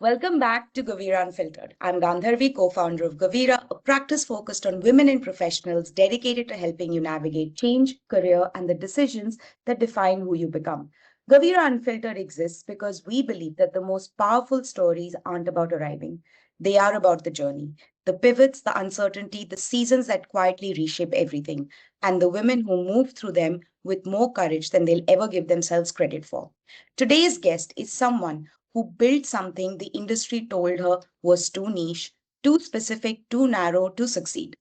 Welcome back to Gavira Unfiltered. I'm Gandharvi, co-founder of Gavira, a practice focused on women and professionals dedicated to helping you navigate change, career, and the decisions that define who you become. Gavira Unfiltered exists because we believe that the most powerful stories aren't about arriving. They are about the journey, the pivots, the uncertainty, the seasons that quietly reshape everything, and the women who move through them with more courage than they'll ever give themselves credit for. Today's guest is someone who built something the industry told her was too niche, too specific, too narrow to succeed,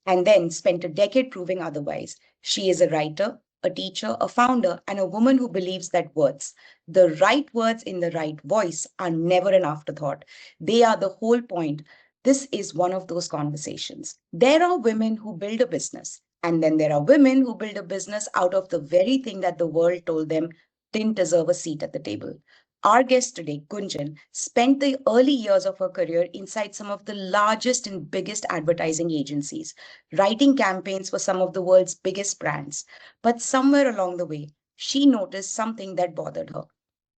and then spent a decade proving otherwise. She is a writer, a teacher, a founder, and a woman who believes that words, the right words in the right voice, are never an afterthought. They are the whole point. This is one of those conversations. There are women who build a business, and then there are women who build a business out of the very thing that the world told them didn't deserve a seat at the table. Our guest today, Gunjan, spent the early years of her career inside some of the largest and biggest advertising agencies, writing campaigns for some of the world's biggest brands. But somewhere along the way, she noticed something that bothered her.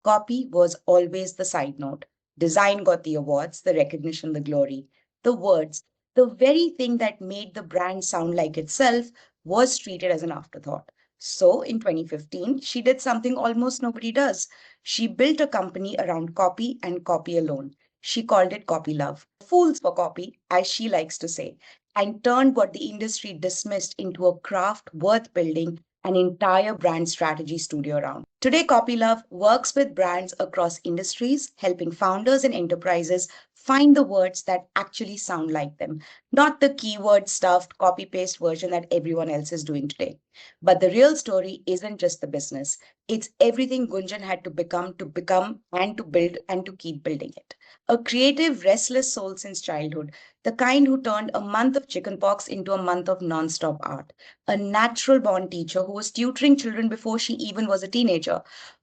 Copy was always the side note. Design got the awards, the recognition, the glory. The words, the very thing that made the brand sound like itself, was treated as an afterthought. So in 2015, she did something almost nobody does. She built a company around copy and copy alone. She called it Copylove, fools for copy, as she likes to say, and turned what the industry dismissed into a craft worth building an entire brand strategy studio around. Today, Copylove works with brands across industries, helping founders and enterprises find the words that actually sound like them, not the keyword stuffed copy paste version that everyone else is doing today. But the real story isn't just the business, it's everything Gunjan had to become, and to build and to keep building it. A creative, restless soul since childhood, the kind who turned a month of chickenpox into a month of nonstop art, a natural born teacher who was tutoring children before she even was a teenager,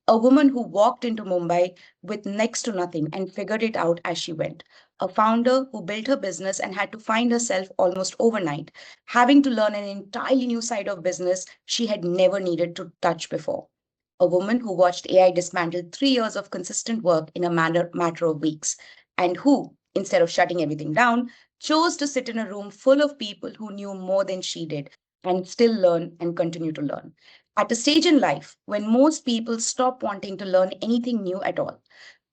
a woman who walked into Mumbai with next to nothing and figured it out as she went, a founder who built her business and had to find herself almost overnight, having to learn an entirely new side of business she had never needed to touch before. A woman who watched AI dismantle 3 years of consistent work in a matter of weeks, and who, instead of shutting everything down, chose to sit in a room full of people who knew more than she did and still learn and continue to learn. At a stage in life when most people stop wanting to learn anything new at all.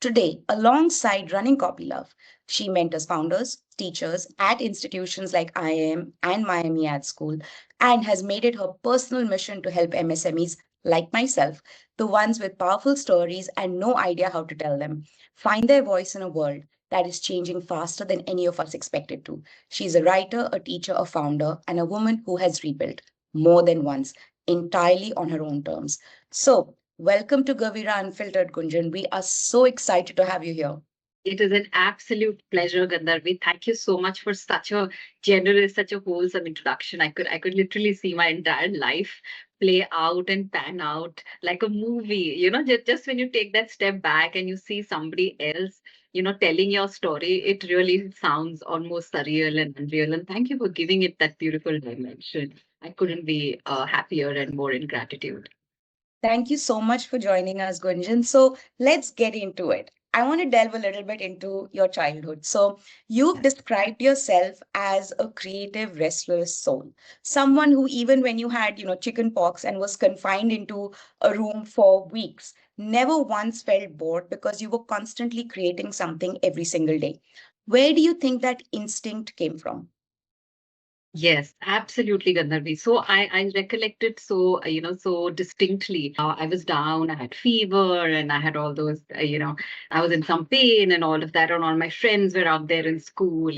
Today, alongside running Copylove, she mentors founders, teachers at institutions like IIM and Miami Ad School, and has made it her personal mission to help MSMEs like myself, the ones with powerful stories and no idea how to tell them, find their voice in a world that is changing faster than any of us expected to. She's a writer, a teacher, a founder, and a woman who has rebuilt more than once, entirely on her own terms. So, welcome to Gavira Unfiltered, Gunjan. We are so excited to have you here. It is an absolute pleasure, Gandharvi. Thank you so much for such a generous, such a wholesome introduction. I could literally see my entire life play out and pan out like a movie. Just when you take that step back and you see somebody else, telling your story, it really sounds almost surreal and unreal. And thank you for giving it that beautiful dimension. I couldn't be happier and more in gratitude. Thank you so much for joining us, Gunjan. So let's get into it. I want to delve a little bit into your childhood. So you've described yourself as a creative, restless soul, someone who, even when you had, chicken pox and was confined into a room for weeks, never once felt bored because you were constantly creating something every single day. Where do you think that instinct came from? Yes, absolutely, Gandharvi. So I recollect it so, so distinctly. I was down, I had fever, and I had all those, I was in some pain and all of that, and all my friends were out there in school,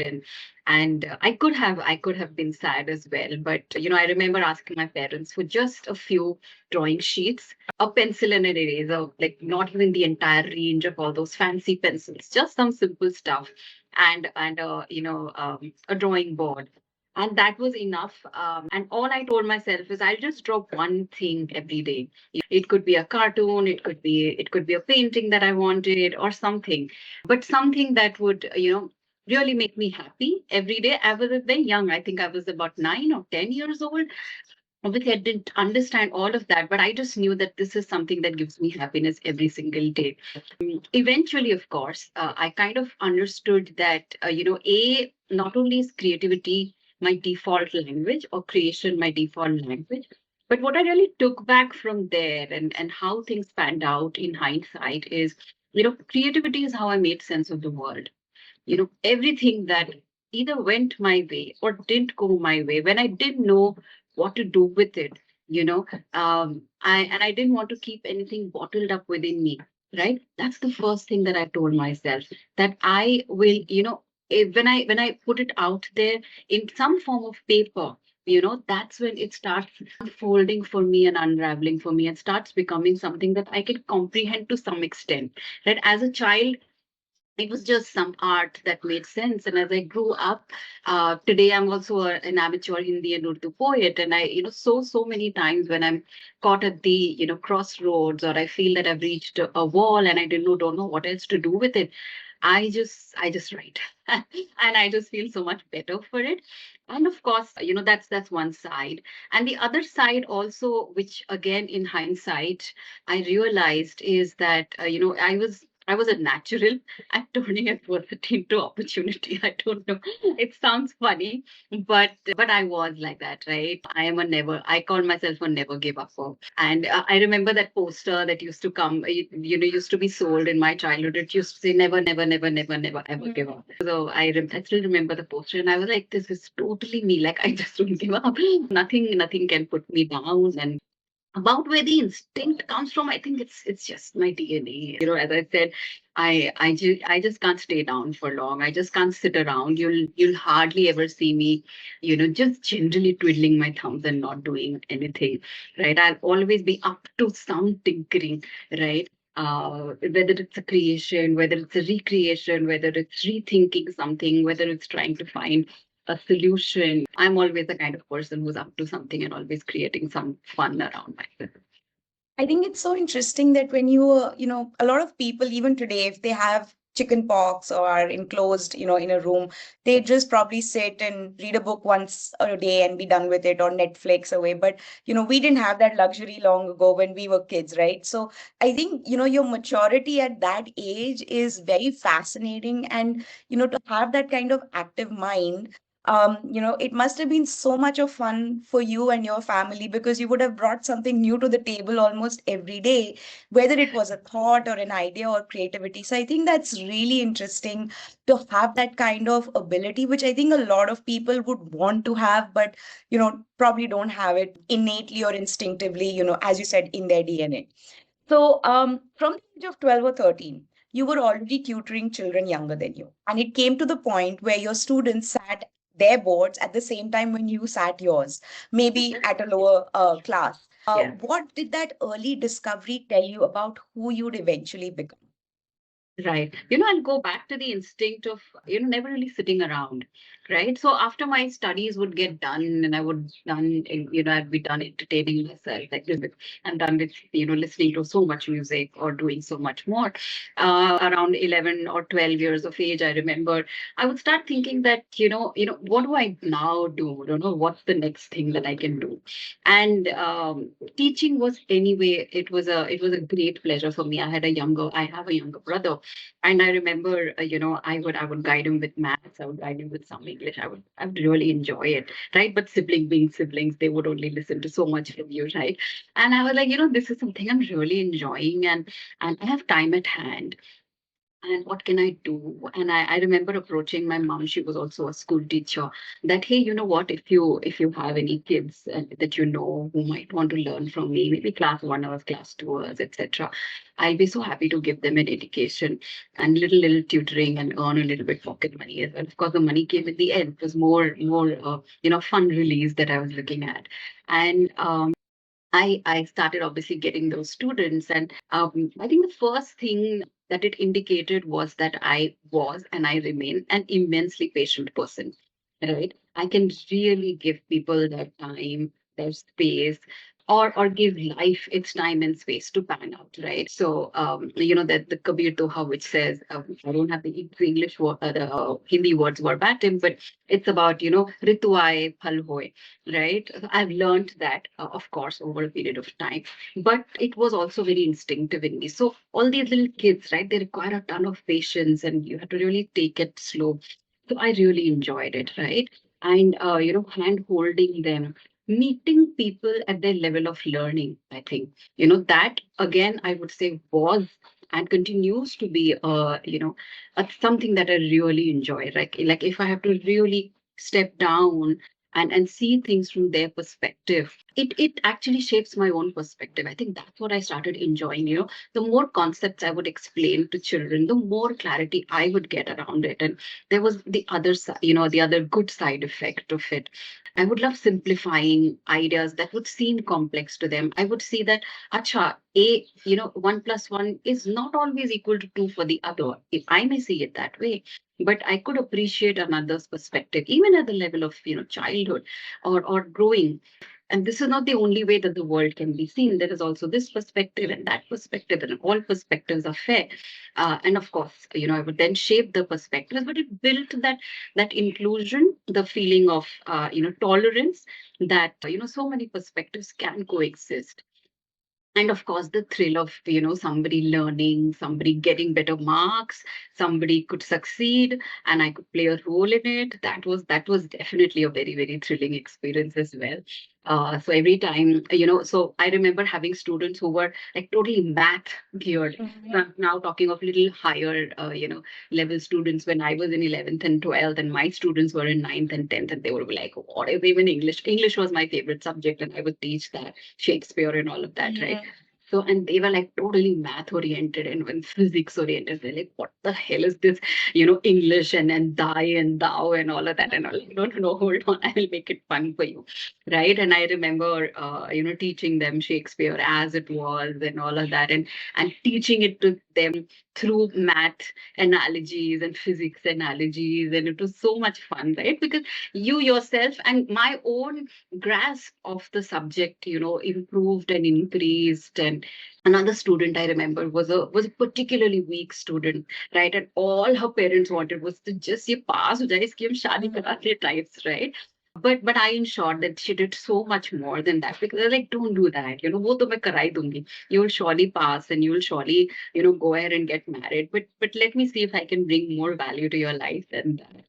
and I could have been sad as well. But I remember asking my parents for just a few drawing sheets, a pencil and an eraser, like not even the entire range of all those fancy pencils, just some simple stuff, and a drawing board, and that was enough. And all I told myself is I'll just draw one thing every day. It could be a cartoon, it could be a painting that I wanted or something, but something that would really make me happy every day. I was very young. I think I was about 9 or 10 years old. Obviously, I didn't understand all of that, but I just knew that this is something that gives me happiness every single day. Eventually, of course, I kind of understood that, not only is creativity my default language or creation my default language, but what I really took back from there and how things panned out in hindsight is, creativity is how I made sense of the world. Everything that either went my way or didn't go my way, when I didn't know what to do with it, you know I didn't want to keep anything bottled up within me, right? That's the first thing that I told myself, that I will, when I put it out there in some form of paper, that's when it starts unfolding for me and unraveling for me and starts becoming something that I can comprehend to some extent, right? As a child, it was just some art that made sense. And as I grew up, today I'm also an amateur Hindi and Urdu poet. And I, so many times when I'm caught at the, crossroads, or I feel that I've reached a wall and I don't know what else to do with it, I just write. And I just feel so much better for it. And of course, that's one side. And the other side also, which again in hindsight I realized, is that I was a natural at turning adversity into opportunity. I don't know. It sounds funny, but I was like that, right? I call myself a never give up. And I remember that poster that used to come, used to be sold in my childhood. It used to say never, never, never, never, never, ever give up. So I still remember the poster, and I was like, this is totally me. Like, I just don't give up. Nothing can put me down. And about where the instinct comes from, I think it's just my DNA. As I said, I just can't stay down for long. I just can't sit around. You'll hardly ever see me, just generally twiddling my thumbs and not doing anything, right? I'll always be up to some tinkering, right? Whether it's a creation, whether it's a recreation, whether it's rethinking something, whether it's trying to find a solution. I'm always the kind of person who's up to something and always creating some fun around myself. I think it's so interesting that when a lot of people, even today, if they have chicken pox or are enclosed, in a room, they just probably sit and read a book once a day and be done with it, or Netflix away. But, we didn't have that luxury long ago when we were kids, right? So I think, your maturity at that age is very fascinating. And, to have that kind of active mind, it must have been so much of fun for you and your family, because you would have brought something new to the table almost every day, whether it was a thought or an idea or creativity. So I think that's really interesting to have that kind of ability, which I think a lot of people would want to have, but, probably don't have it innately or instinctively, as you said, in their DNA. So, from the age of 12 or 13, you were already tutoring children younger than you. And it came to the point where your students sat their boards at the same time when you sat yours, maybe at a lower class. Yeah. What did that early discovery tell you about who you'd eventually become? Right. I'll go back to the instinct of, never really sitting around. Right. So after my studies would get done and I'd be done entertaining myself. Like, I'm done with, listening to so much music or doing so much more. Around 11 or 12 years of age, I remember I would start thinking that, what do I now do? What's the next thing that I can do? And teaching was, anyway, it was a great pleasure for me. I have a younger brother, and I remember, I would guide him with maths, I would guide him with some English. I would really enjoy it, right? But being siblings, they would only listen to so much from you, right? And I was like, this is something I'm really enjoying, and I have time at hand, and what can I do? And I remember approaching my mom. She was also a school teacher. That, hey, you know what? If you have any kids that who might want to learn from me, maybe class 1 hours, class 2 hours, etc., I'll be so happy to give them an education and little tutoring and earn a little bit pocket money as well. Of course, the money came at the end. It was more fun release that I was looking at, and I started obviously getting those students, and I think the first thing that it indicated was that I was and I remain an immensely patient person. Right, I can really give people their time, their space. or give life its time and space to pan out, right? So that the Kabir Doha, which says, I don't have the English word, the Hindi words verbatim, but it's about ritu aaye phal hoye, right? So I've learned that, of course, over a period of time, but it was also very instinctive in me. So all these little kids, right, they require a ton of patience, and you have to really take it slow. So I really enjoyed it, right? And hand holding them, meeting people at their level of learning. I think that again, I would say, was and continues to be something that I really enjoy. Like if I have to really step down and see things from their perspective, it actually shapes my own perspective. I think that's what I started enjoying. The more concepts I would explain to children, the more clarity I would get around it. And there was the other side, the other good side effect of it. I would love simplifying ideas that would seem complex to them. I would see that, acha, one plus one is not always equal to two for the other. If I may see it that way, but I could appreciate another's perspective, even at the level of, childhood or growing. And this is not the only way that the world can be seen. There is also this perspective and that perspective, and all perspectives are fair. And of course, I would then shape the perspectives, but it built that inclusion, the feeling of tolerance, that so many perspectives can coexist. And of course, the thrill of somebody learning, somebody getting better marks, somebody could succeed, and I could play a role in it. That was definitely a very, very thrilling experience as well. So every time, so I remember having students who were like totally math geared. So I'm now talking of little higher level students. When I was in 11th and 12th, and my students were in 9th and 10th, and they would be like, what is even English was my favorite subject, and I would teach that Shakespeare and all of that, right? So, and they were like totally math oriented and when physics oriented. They're like, what the hell is this, English and thy and thou and all of that? And all, like, no, no, no, hold on, I will make it fun for you, right? And I remember, teaching them Shakespeare as it was and all of that, and teaching it to them through math analogies and physics analogies, and it was so much fun, right? Because you yourself and my own grasp of the subject improved and increased. And another student I remember was a particularly weak student, right? And all her parents wanted was to just ye pass ho jaye, iski hum shaadi kara de types, right? But I ensured that she did so much more than that, because they're like, don't do that, wo to main karai dungi. You will surely pass and you will surely go ahead and get married, but let me see if I can bring more value to your life than that,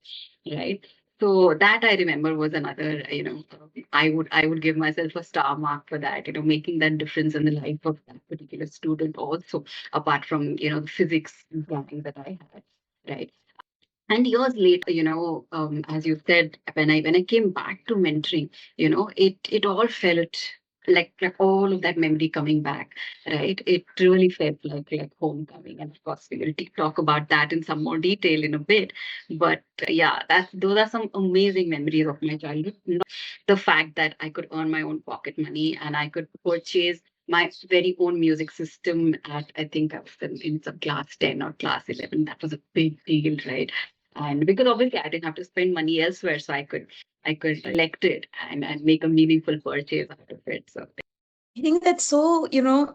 right? So that I remember was another, I would give myself a star mark for that, making that difference in the life of that particular student also, apart from, the physics drawing that I had, right? And years later, as you said, when I came back to mentoring, it all felt like all of that memory coming back, right? It really felt like homecoming. And of course, we will talk about that in some more detail in a bit. But yeah, those are some amazing memories of my childhood. The fact that I could earn my own pocket money and I could purchase my very own music system at, I think I was in some class 10 or class 11. That was a big deal, right? And because obviously I didn't have to spend money elsewhere, so I could collect it and make a meaningful purchase out of it. So I think that's so,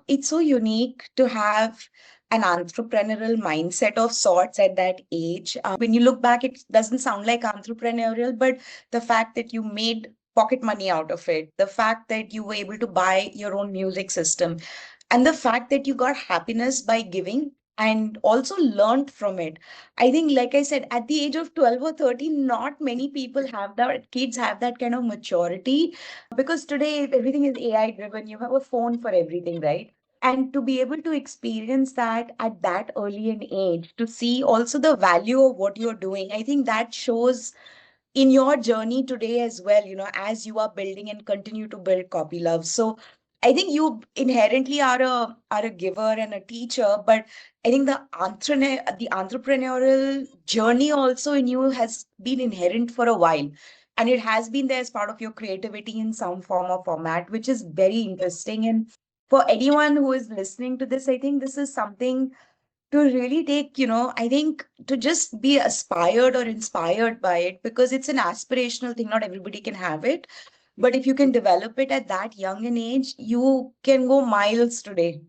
it's so unique to have an entrepreneurial mindset of sorts at that age. When you look back, it doesn't sound like entrepreneurial, but the fact that you made pocket money out of it, the fact that you were able to buy your own music system, and the fact that you got happiness by giving and also learned from it. I think, like I said, at the age of 12 or 13, not many people have that, kids have that kind of maturity, because today everything is AI driven. You have a phone for everything, right? And to be able to experience that at that early an age, to see also the value of what you're doing, I think that shows in your journey today as well, as you are building and continue to build Copylove. So I think you inherently are a giver and a teacher, but I think the entrepreneurial journey also in you has been inherent for a while. And it has been there as part of your creativity in some form or format, which is very interesting. And for anyone who is listening to this, I think this is something to really take, I think to just be aspired or inspired by it, because it's an aspirational thing. Not everybody can have it. But if you can develop it at that young an age, you can go miles today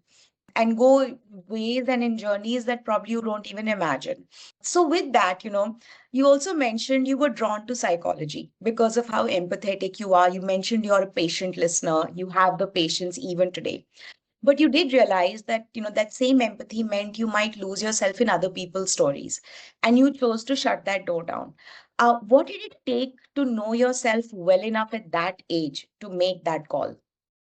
and go ways and in journeys that probably you don't even imagine. So, with that, you also mentioned you were drawn to psychology because of how empathetic you are. You mentioned you're a patient listener, you have the patience even today. But you did realize that, that same empathy meant you might lose yourself in other people's stories. And you chose to shut that door down. What did it take to know yourself well enough at that age to make that call?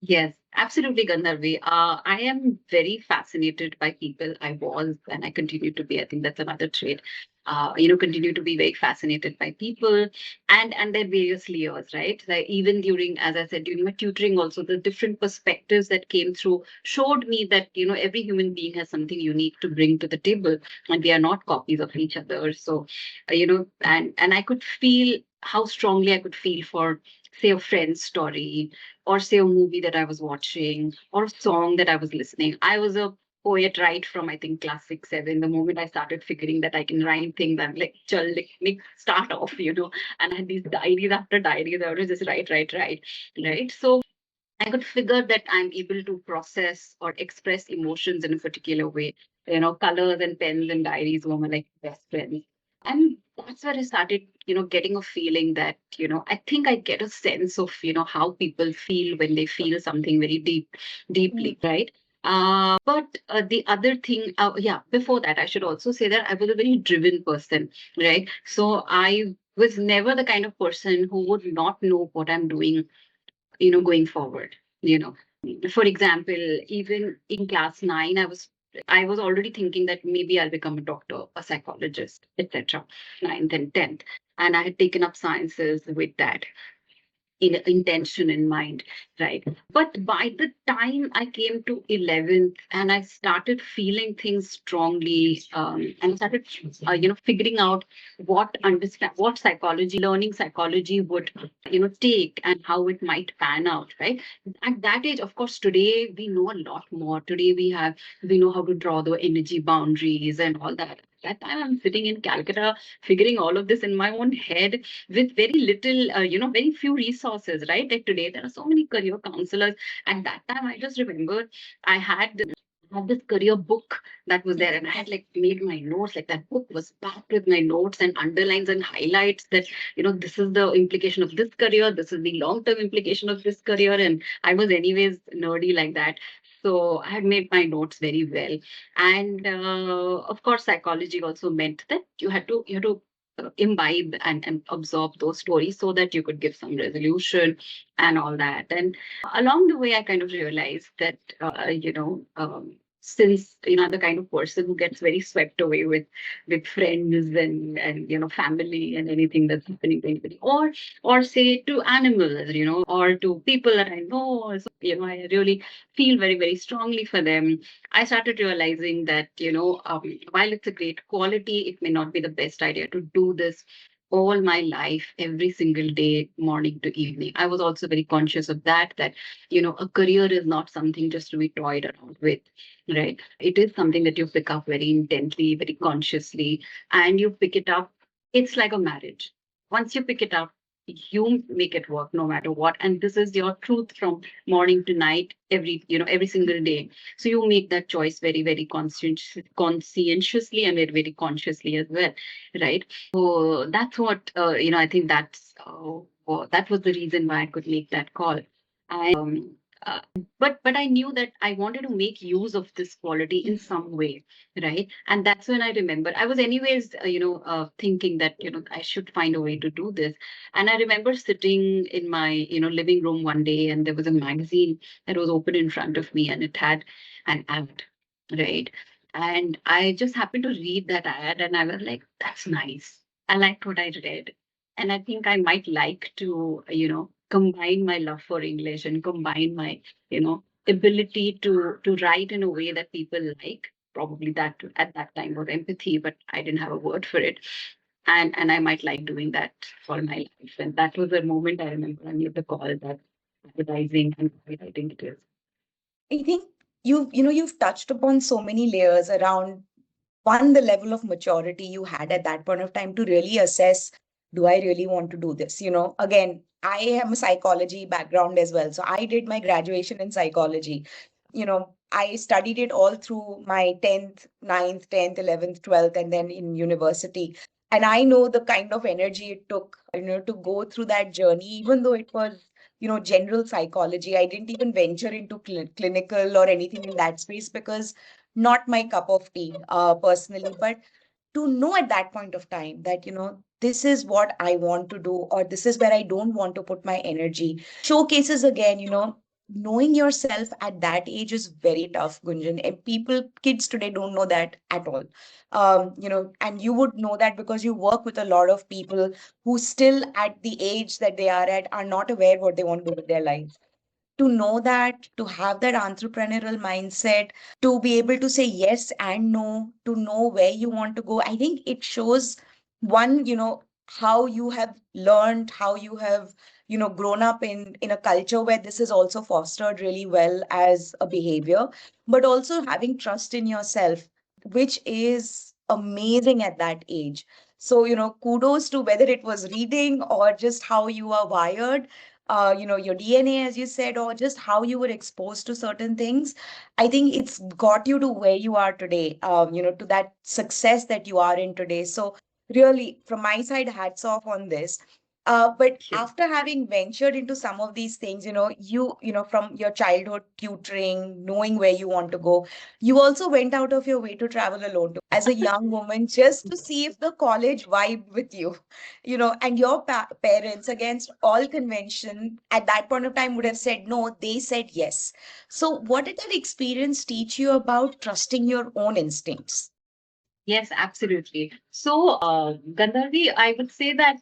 Yes, absolutely, Gandharvi. I am very fascinated by people. I was, and I continue to be. I think that's another trait. Continue to be very fascinated by people and their various layers, right? Like even during, as I said, during my tutoring, also the different perspectives that came through showed me that every human being has something unique to bring to the table, and we are not copies of each other. So, and I could feel how strongly I could feel for, say, a friend's story, or say a movie that I was watching, or a song that I was listening. I was a poet right from, I think, class 6, 7. The moment I started figuring that I can rhyme things, I'm like, chal, like, start off, And I had these diaries after diaries. I would just write, right? So I could figure that I'm able to process or express emotions in a particular way. Colors and pens and diaries were my like best friends. And that's where I started, getting a feeling that, I think I get a sense of, how people feel when they feel something very deeply, right? But the other thing, yeah, before that, I should also say that I was a very driven person, right? So I was never the kind of person who would not know what I'm doing, going forward. You know, for example, even in class 9, I was already thinking that maybe I'll become a doctor, a psychologist, etc. Ninth and 10th. And I had taken up sciences with that intention in mind, right? But by the time I came to 11th and I started feeling things strongly, and started, figuring out what psychology, learning psychology would, take and how it might pan out, right? At that age, of course, today we know a lot more. Today we know how to draw the energy boundaries and all that. That time I'm sitting in Calcutta, figuring all of this in my own head with very little, very few resources, right? Like today, there are so many career counselors. At that time, I just remembered I had this career book that was there, and I had like made my notes. Like that book was packed with my notes and underlines and highlights that, this is the implication of this career, this is the long term implication of this career. And I was, anyways, nerdy like that. So I had made my notes very well. And of course, psychology also meant that you had to imbibe and absorb those stories so that you could give some resolution and all that. And along the way, I kind of realized that, since I'm the kind of person who gets very swept away with friends and family and anything that's happening to anybody, or say to animals, or to people that I know. So, I really feel very, very strongly for them. I started realizing that, while it's a great quality, it may not be the best idea to do this all my life, every single day, morning to evening. I was also very conscious of that, a career is not something just to be toyed around with, right? It is something that you pick up very intently, very consciously, and you pick it up. It's like a marriage. Once you pick it up, you make it work no matter what. And this is your truth from morning to night, every single day. So you make that choice very, very conscientiously and very, very consciously as well, right? So that's what, I think that was the reason why I could make that call. And uh, but I knew that I wanted to make use of this quality in some way, right? And that's when I remember I was anyways, thinking that I should find a way to do this. And I remember sitting in my living room one day, and there was a magazine that was open in front of me, and it had an ad, right? And I just happened to read that ad, and I was like, that's nice. I liked what I read. And I think I might like to, combine my love for English and combine my, ability to write in a way that people like. Probably that at that time was empathy, but I didn't have a word for it. And I might like doing that for my life. And that was a moment I remember I made the call that advertising and copywriting it is. I think you've touched upon so many layers around one, the level of maturity you had at that point of time to really assess, do I really want to do this? Again, I am a psychology background as well. So I did my graduation in psychology. I studied it all through my 10th, 9th, 10th, 11th, 12th, and then in university. And I know the kind of energy it took, to go through that journey, even though it was, general psychology. I didn't even venture into clinical or anything in that space because not my cup of tea, personally. But to know at that point of time that this is what I want to do, or this is where I don't want to put my energy, showcases again, knowing yourself at that age is very tough, Gunjan, and kids today don't know that at all. And you would know that because you work with a lot of people who still at the age that they are not aware what they want to do with their lives. To know that, to have that entrepreneurial mindset, to be able to say yes and no, to know where you want to go, I think it shows one, how you have learned, how you have, grown up in a culture where this is also fostered really well as a behavior, but also having trust in yourself, which is amazing at that age. So, kudos to whether it was reading or just how you are wired, your DNA, as you said, or just how you were exposed to certain things. I think it's got you to where you are today, to that success that you are in today. So, really, from my side, hats off on this. But Thank you. after having ventured into some of these things, from your childhood tutoring, knowing where you want to go, you also went out of your way to travel alone as a young woman just to see if the college vibe with you, and your parents, against all convention, at that point of time would have said no, they said yes. So, what did that experience teach you about trusting your own instincts? Yes, absolutely. So, Gandharvi, I would say that,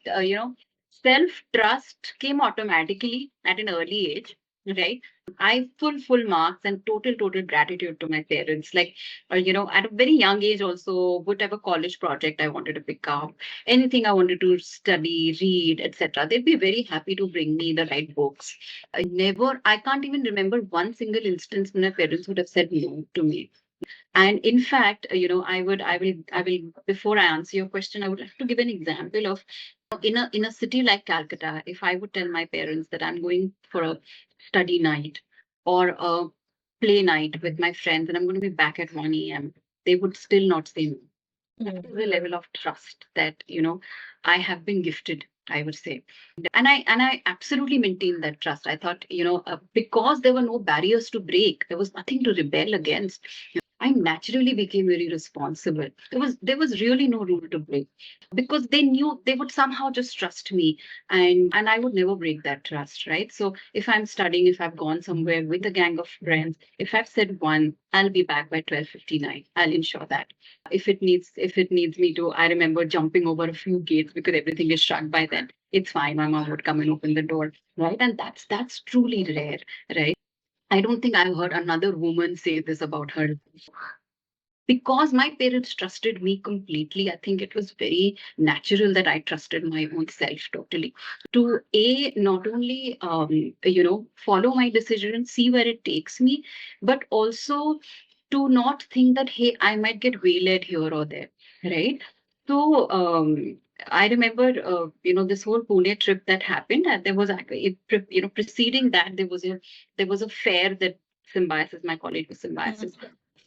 self-trust came automatically at an early age, right? I full marks and total gratitude to my parents. Like, at a very young age also, whatever college project I wanted to pick up, anything I wanted to study, read, etc., they'd be very happy to bring me the right books. I can't even remember one single instance when my parents would have said no to me. And in fact, I will, before I answer your question, I would like to give an example of in a city like Calcutta, if I would tell my parents that I'm going for a study night or a play night with my friends and I'm going to be back at 1 a.m., they would still not say no. That is the level of trust that, I have been gifted, I would say. And I absolutely maintain that trust. I thought, because there were no barriers to break, there was nothing to rebel against. I naturally became very responsible. There was really no rule to break because they knew they would somehow just trust me, and I would never break that trust, right? So if I'm studying, if I've gone somewhere with a gang of friends, if I've said one, I'll be back by 12:59. I'll ensure that. If it needs me to, I remember jumping over a few gates because everything is shut by then. It's fine. My mom would come and open the door, right? And that's truly rare, right? I don't think I've heard another woman say this about her. Because my parents trusted me completely, I think it was very natural that I trusted my own self totally. To not only follow my decision and see where it takes me, but also to not think that hey, I might get waylaid here or there, right? So I remember, this whole Pune trip that happened. There was actually, preceding that, there was a fair that Symbiosis, my college was Symbiosis,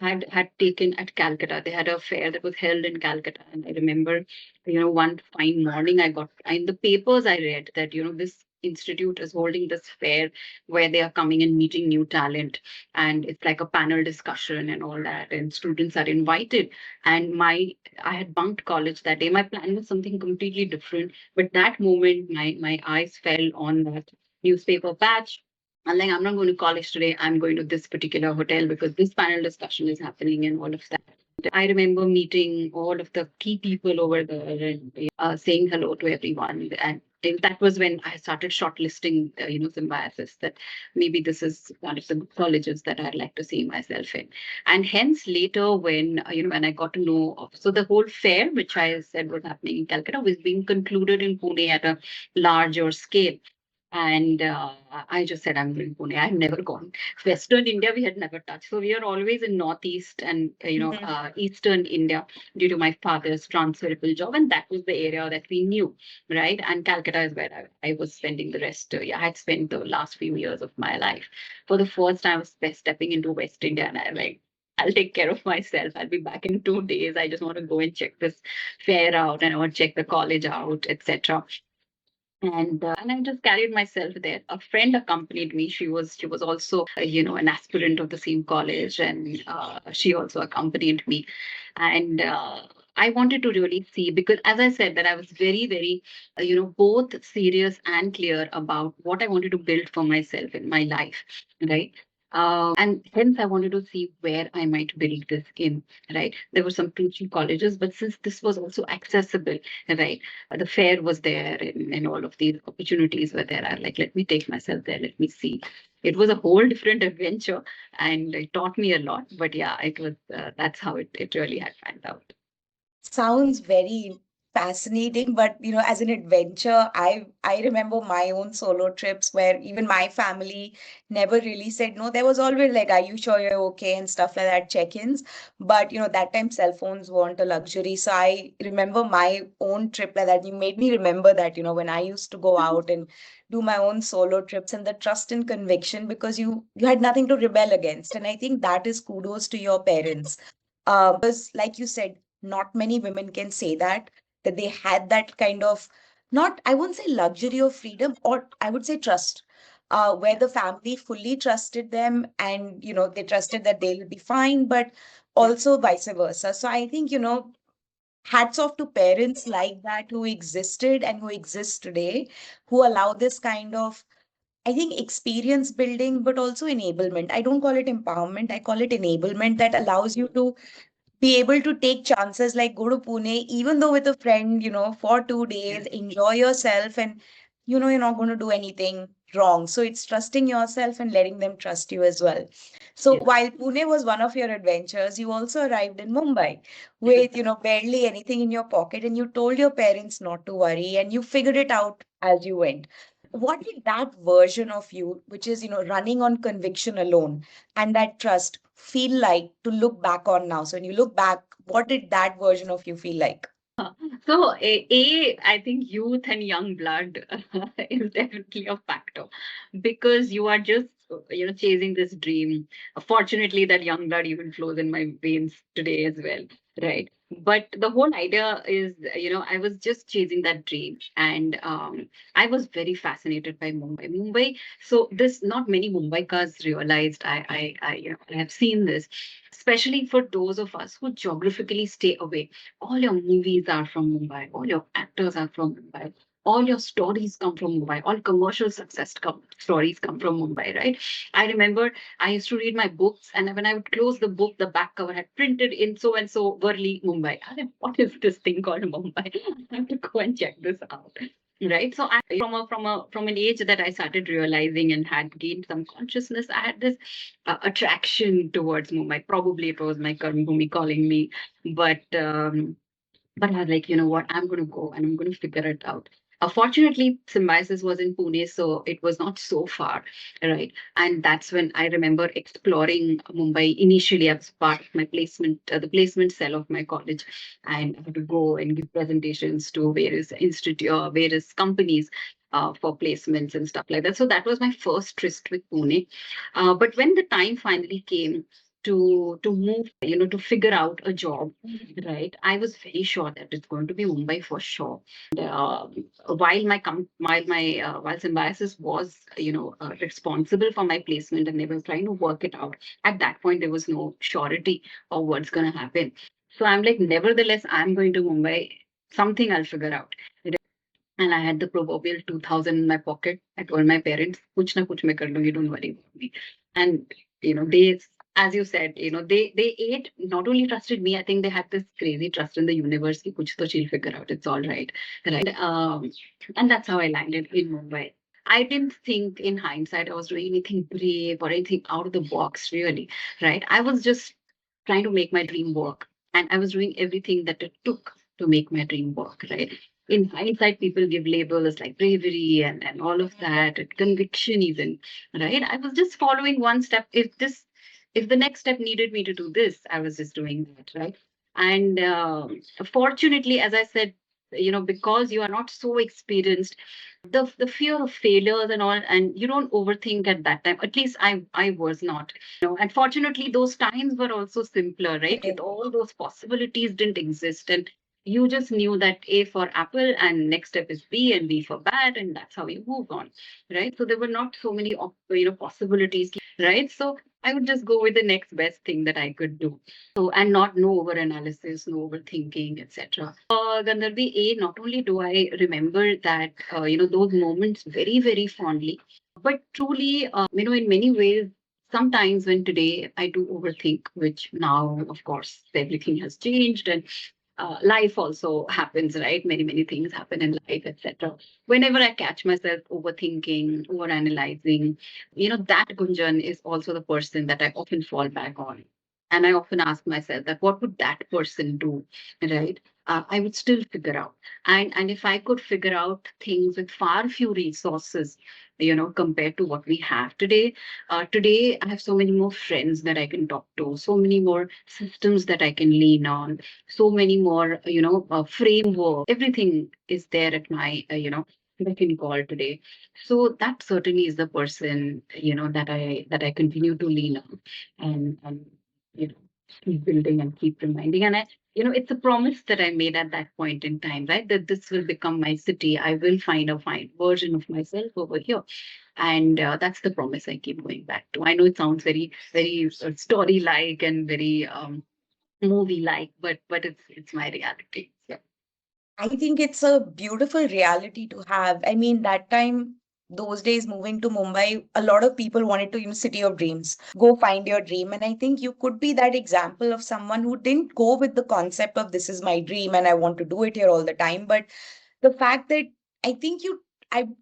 had taken at Calcutta. They had a fair that was held in Calcutta, and I remember, one fine morning, I got in the papers. I read that this institute is holding this fair where they are coming and meeting new talent, and it's like a panel discussion and all that, and students are invited. And I had bunked college that day. My plan was something completely different, but that moment, my eyes fell on that newspaper patch. I'm like, I'm not going to college today. I'm going to this particular hotel because this panel discussion is happening and all of that. I remember meeting all of the key people over there and saying hello to everyone. And that was when I started shortlisting, Symbiosis, that maybe this is one of the colleges that I'd like to see myself in. And hence later when I got to know so the whole fair, which I said was happening in Calcutta, was being concluded in Pune at a larger scale. And I just said, I'm going to Pune. I had never gone. Western India, we had never touched. So we are always in Northeast and, Mhm. Eastern India due to my father's transferable job. And that was the area that we knew, right? And Calcutta is where I was spending the rest. Yeah, I had spent the last few years of my life. For the first time, I was stepping into West India, and I like, I'll take care of myself. I'll be back in 2 days. I just want to go and check this fair out, and I want to check the college out, etc. And I just carried myself there. A friend accompanied me. She was also an aspirant of the same college, and she also accompanied me. And I wanted to really see, because as I said, that I was very very both serious and clear about what I wanted to build for myself in my life, right? And hence I wanted to see where I might build this in, right? There were some teaching colleges, but since this was also accessible, right, the fair was there, and all of these opportunities were there. I like, let me take myself there, let me see. It was a whole different adventure, and it taught me a lot. But yeah, it was that's how it really had panned out. Sounds very fascinating, but as an adventure, I remember my own solo trips where even my family never really said no. There was always like, "Are you sure you're okay?" and stuff like that, check-ins. But that time cell phones weren't a luxury. So I remember my own trip like that. You made me remember that, when I used to go out and do my own solo trips, and the trust and conviction, because you had nothing to rebel against. And I think that is kudos to your parents. Because like you said, not many women can say that they had that kind of, not, I won't say luxury of freedom, or I would say trust, where the family fully trusted them, and they trusted that they'll be fine, but Yeah. also vice versa. So I think, hats off to parents like that who existed and who exist today, who allow this kind of, I think, experience building, but also enablement. I don't call it empowerment, I call it enablement, that allows you to be able to take chances, like go to Pune, even though with a friend, for two Yeah. days, enjoy yourself, and you're not going to do anything wrong. So it's trusting yourself and letting them trust you as well. So Yeah. while Pune was one of your adventures, you also arrived in Mumbai with, barely anything in your pocket, and you told your parents not to worry, and you figured it out as you went. What did that version of you, which is, running on conviction alone, and that trust feel like to look back on now? So when you look back, what did that version of you feel like? So, I think youth and young blood is definitely a factor, because you are just, chasing this dream. Fortunately, that young blood even flows in my veins today as well, right? But the whole idea is, I was just chasing that dream, and I was very fascinated by Mumbai. Mumbai. So this, not many Mumbaikas realized. I have seen this, especially for those of us who geographically stay away. All your movies are from Mumbai, all your actors are from Mumbai, all your stories come from Mumbai, all commercial stories come from Mumbai, right? I remember I used to read my books, and when I would close the book, the back cover had printed in so and so Worli, Mumbai. I said, what is this thing called Mumbai? I have to go and check this out. Right. So I, from an age that I started realizing and had gained some consciousness, I had this attraction towards Mumbai. Probably it was my Karma Bhumi calling me, but I was like, you know what, I'm going to go and I'm going to figure it out. Fortunately, Symbiosis was in Pune, so it was not so far, right? And that's when I remember exploring Mumbai. Initially, I was part of my placement, the placement cell of my college, and I had to go and give presentations to various companies. For placements and stuff like that. So that was my first tryst with Pune. But when the time finally came to move, to figure out a job, right? I was very sure that it's going to be Mumbai for sure. While while Symbiosis was responsible for my placement, and they were trying to work it out, at that point there was no surety of what's going to happen. So I'm like, nevertheless, I'm going to Mumbai. Something I'll figure out. And I had the proverbial 2000 in my pocket. I told my parents, kuch na kuch main kar lungi, don't worry about me. And, they, as you said, they ate, not only trusted me, I think they had this crazy trust in the universe, ki kuch to she'll figure out, it's all right. Right. And that's how I landed in Mumbai. I didn't think in hindsight I was doing anything brave or anything out of the box, really. Right. I was just trying to make my dream work. And I was doing everything that it took to make my dream work, right? In hindsight, people give labels like bravery and all of that, and conviction even, right? I was just following one step. If the next step needed me to do this, I was just doing that, right? And fortunately, as I said, because you are not so experienced, the fear of failures and all, and you don't overthink at that time. At least I was not, and fortunately those times were also simpler, right? With all those possibilities didn't exist, and you just knew that A for apple and next step is B and B for bad, and that's how you move on, right? So there were not so many possibilities, right? So I would just go with the next best thing that I could do. So, and not no over analysis, no overthinking, etc. Gandharvi, not only do I remember that, those moments very, very fondly, but truly, in many ways, sometimes when today I do overthink, which now, of course, everything has changed and life also happens, right? Many, many things happen in life, etc. Whenever I catch myself overthinking, overanalyzing, that Gunjan is also the person that I often fall back on. And I often ask myself that what would that person do, right? I would still figure out. And if I could figure out things with far few resources, compared to what we have today, today I have so many more friends that I can talk to, so many more systems that I can lean on, so many more, framework. Everything is there at my, beck and call today. So that certainly is the person, that I continue to lean on, and keep building and keep reminding. And it's a promise that I made at that point in time, right? That this will become my city. I will find a fine version of myself over here. And that's the promise I keep going back to. I know it sounds very, very story like and very movie like, but it's my reality. Yeah. I think it's a beautiful reality to have. I mean, that time, those days moving to Mumbai, a lot of people wanted to, city of dreams, go find your dream. And I think you could be that example of someone who didn't go with the concept of this is my dream and I want to do it here all the time. But the fact that I think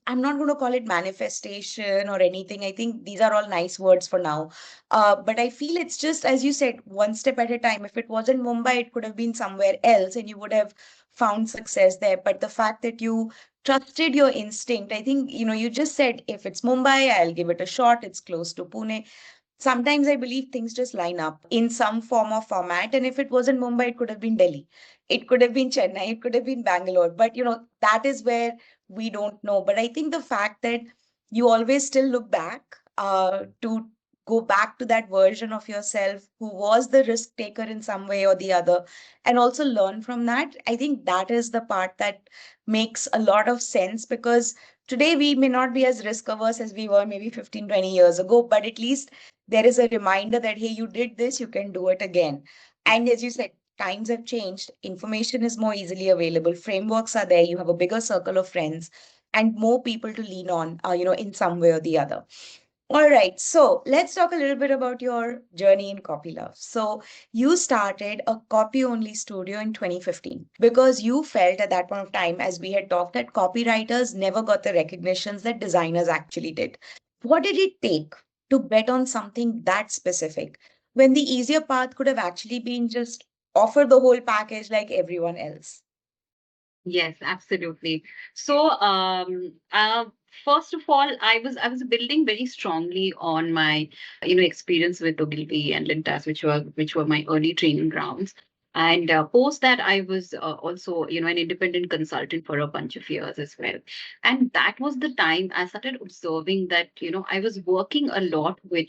I'm not going to call it manifestation or anything. I think these are all nice words for now. But I feel it's just, as you said, one step at a time. If it wasn't Mumbai, it could have been somewhere else and you would have found success there. But the fact that you trusted your instinct, I think, you just said, if it's Mumbai, I'll give it a shot. It's close to Pune. Sometimes I believe things just line up in some form or format. And if it wasn't Mumbai, it could have been Delhi. It could have been Chennai. It could have been Bangalore. But, that is where we don't know. But I think the fact that you always still look back to go back to that version of yourself who was the risk taker in some way or the other and also learn from that. I think that is the part that makes a lot of sense because today we may not be as risk averse as we were maybe 15, 20 years ago, but at least there is a reminder that, hey, you did this, you can do it again. And as you said, times have changed, information is more easily available, frameworks are there, you have a bigger circle of friends and more people to lean on, in some way or the other. All right, so let's talk a little bit about your journey in Copylove. So you started a copy-only studio in 2015 because you felt at that point of time, as we had talked, that copywriters never got the recognitions that designers actually did. What did it take to bet on something that specific when the easier path could have actually been just offer the whole package like everyone else? Yes, absolutely. So, first of all, I was building very strongly on my, experience with Ogilvy and Lintas, which were my early training grounds. And post that, I was also, an independent consultant for a bunch of years as well. And that was the time I started observing that, I was working a lot with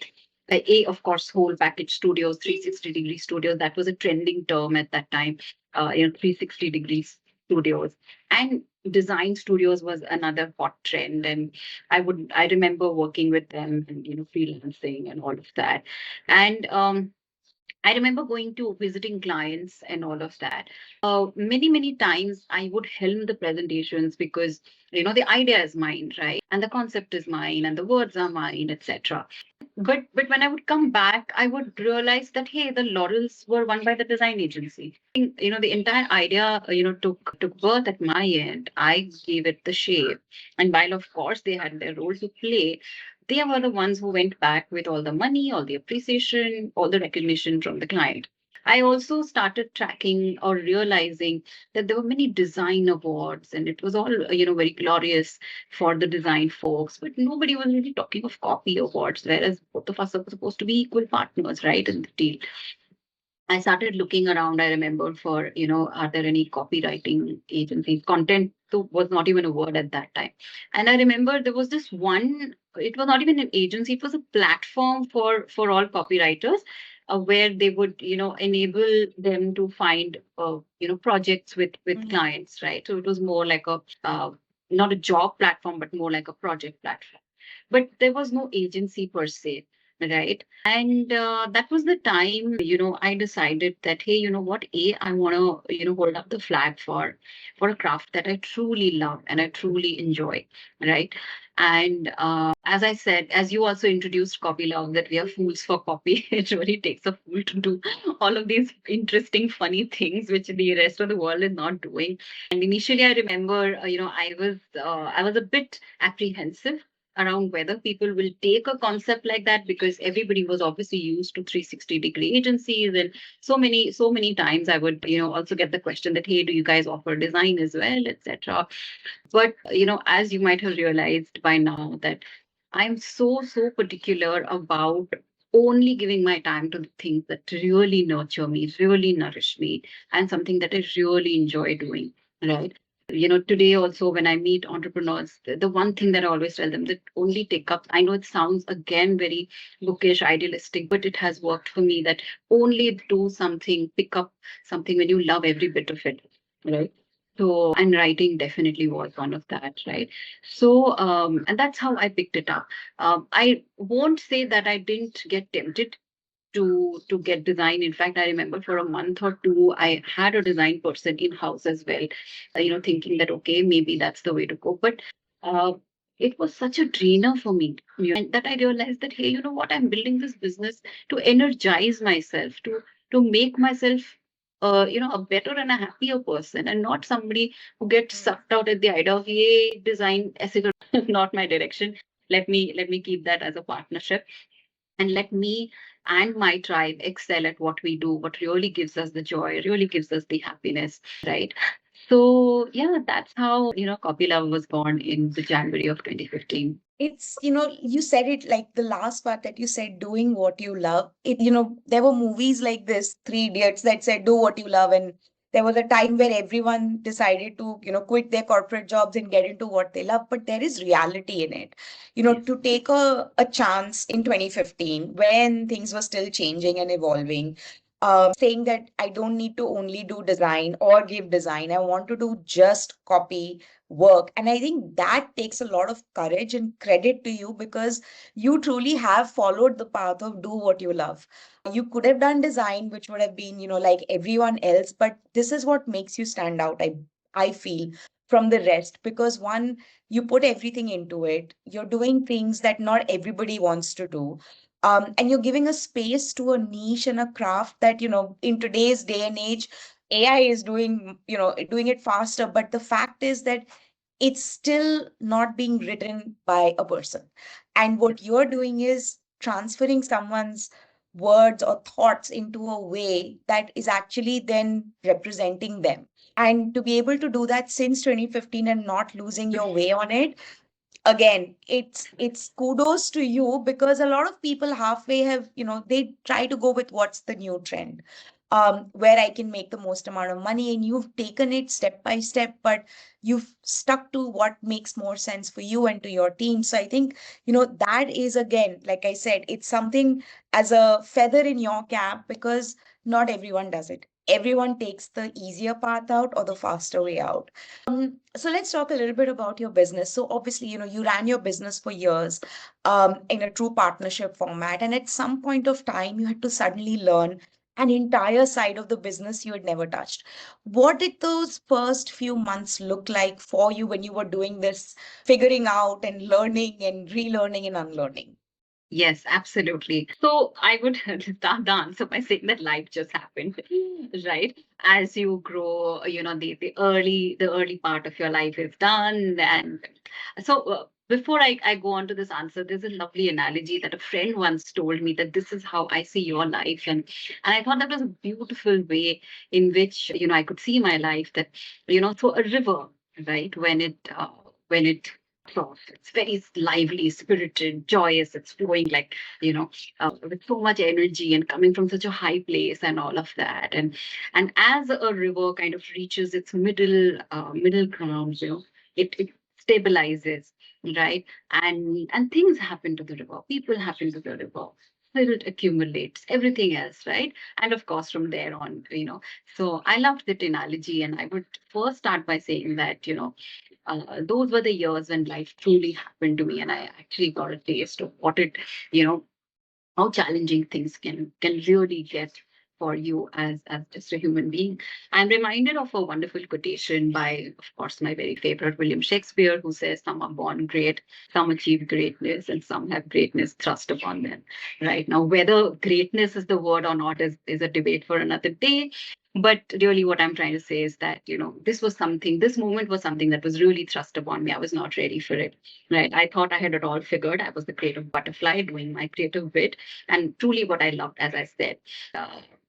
of course, whole package studios, 360-degree studios. That was a trending term at that time. 360 degrees studios, and design studios was another hot trend. And I remember working with them and freelancing and all of that. And I remember going to visiting clients and all of that. Many, many times I would helm the presentations because, the idea is mine, right? And the concept is mine and the words are mine, etc. But when I would come back, I would realize that, hey, the laurels were won by the design agency. The entire idea, took birth at my end. I gave it the shape. And while of course they had their role to play, they were the ones who went back with all the money, all the appreciation, all the recognition from the client. I also started tracking or realizing that there were many design awards, and it was all, very glorious for the design folks, but nobody was really talking of copy awards, whereas both of us are supposed to be equal partners, right, in the deal. I started looking around. I remember for, are there any copywriting agencies? Content was not even a word at that time. And I remember there was this one, it was not even an agency, it was a platform for all copywriters. Where they would, enable them to find, projects with clients, right? So it was more like a, not a job platform, but more like a project platform. But there was no agency per se, right? And that was the time, I decided that, hey, you know what, I want to, hold up the flag for a craft that I truly love and I truly enjoy, right? And as I said, as you also introduced Copylove, that we are fools for copy. It really takes a fool to do all of these interesting, funny things which the rest of the world is not doing. And initially, I remember, I was a bit apprehensive around whether people will take a concept like that, because everybody was obviously used to 360-degree agencies, and so many times I would, also get the question that, hey, do you guys offer design as well, etc. But as you might have realized by now, that I'm so particular about only giving my time to the things that really nurture me, really nourish me, and something that I really enjoy doing, right? Today also, when I meet entrepreneurs, the one thing that I always tell them, that only take up, I know it sounds again very bookish, idealistic, but it has worked for me, that only do something, pick up something when you love every bit of it, right? So, and writing definitely was one of that, right? So, and that's how I picked it up. I won't say that I didn't get tempted to get design. In fact, I remember for a month or two, I had a design person in house as well. Thinking that, okay, maybe that's the way to go. But uh, it was such a drainer for me, and that I realized that, hey, you know what? I'm building this business to energize myself, to make myself, a better and a happier person, and not somebody who gets sucked out at the idea of, yay, design, ऐसे करो." Not my direction. Let me keep that as a partnership, and let me and my tribe excel at what we do, what really gives us the joy, really gives us the happiness, right? So yeah, that's how, Copylove was born in the January of 2015. It's, you said it, like the last part that you said, doing what you love. There were movies like this, Three Idiots, that said, do what you love. And there was a time where everyone decided to, quit their corporate jobs and get into what they love. But there is reality in it. Yes. To take a chance in 2015 when things were still changing and evolving, saying that I don't need to only do design or give design, I want to do just copy work. And I think that takes a lot of courage and credit to you, because you truly have followed the path of do what you love. You could have done design, which would have been, like everyone else, but this is what makes you stand out, I feel, from the rest, because one, you put everything into it. You're doing things that not everybody wants to do. And you're giving a space to a niche and a craft that, in today's day and age, AI is doing it faster. But the fact is that it's still not being written by a person. And what you're doing is transferring someone's words or thoughts into a way that is actually then representing them. And to be able to do that since 2015 and not losing your way on it, again, it's kudos to you, because a lot of people halfway have, they try to go with what's the new trend, where I can make the most amount of money, and you've taken it step by step, but you've stuck to what makes more sense for you and to your team. So I think, that is, again, like I said, it's something as a feather in your cap, because not everyone does it. Everyone takes the easier path out or the faster way out. So let's talk a little bit about your business. So obviously, you ran your business for years, in a true partnership format. And at some point of time, you had to suddenly learn an entire side of the business you had never touched. What did those first few months look like for you when you were doing this, figuring out and learning and relearning and unlearning? Yes, absolutely. So I would start the answer by saying that life just happened, right? As you grow, the early part of your life is done, and so before I go on to this answer, there's a lovely analogy that a friend once told me, that this is how I see your life. And I thought that was a beautiful way in which, I could see my life, that, so a river, right? When it flows, it's very lively, spirited, joyous, it's flowing like, with so much energy and coming from such a high place and all of that. And as a river kind of reaches its middle ground, it stabilizes, right? And things happen to the river, people happen to the river, silt accumulates, everything else, right? And of course, from there on, so I loved that analogy. And I would first start by saying that, those were the years when life truly happened to me, and I actually got a taste of what it, you know, how challenging things can really get for you as just a human being. I'm reminded of a wonderful quotation by, of course, my very favorite William Shakespeare, who says, "Some are born great, some achieve greatness, and some have greatness thrust upon them." Right now, whether greatness is the word or not is a debate for another day. But really, what I'm trying to say is that, this moment was something that was really thrust upon me. I was not ready for it. Right. I thought I had it all figured. I was the creative butterfly doing my creative bit. And truly what I loved, as I said,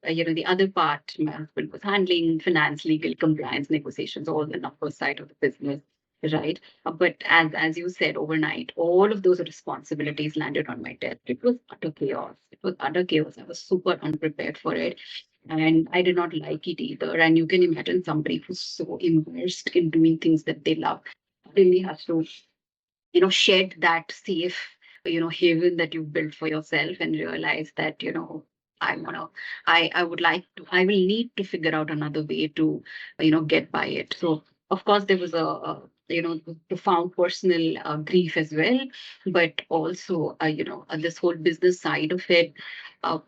the other part, my husband was handling finance, legal, compliance, negotiations, all the numbers side of the business. Right. But as you said, overnight, all of those responsibilities landed on my desk. It was utter chaos. It was utter chaos. I was super unprepared for it. And I did not like it either. And you can imagine somebody who's so immersed in doing things that they love really has to, shed that safe, haven that you've built for yourself, and realize that, I want to, I would like to, I will need to figure out another way to, get by it. So, of course, there was profound personal grief as well, but also, this whole business side of it. Uh,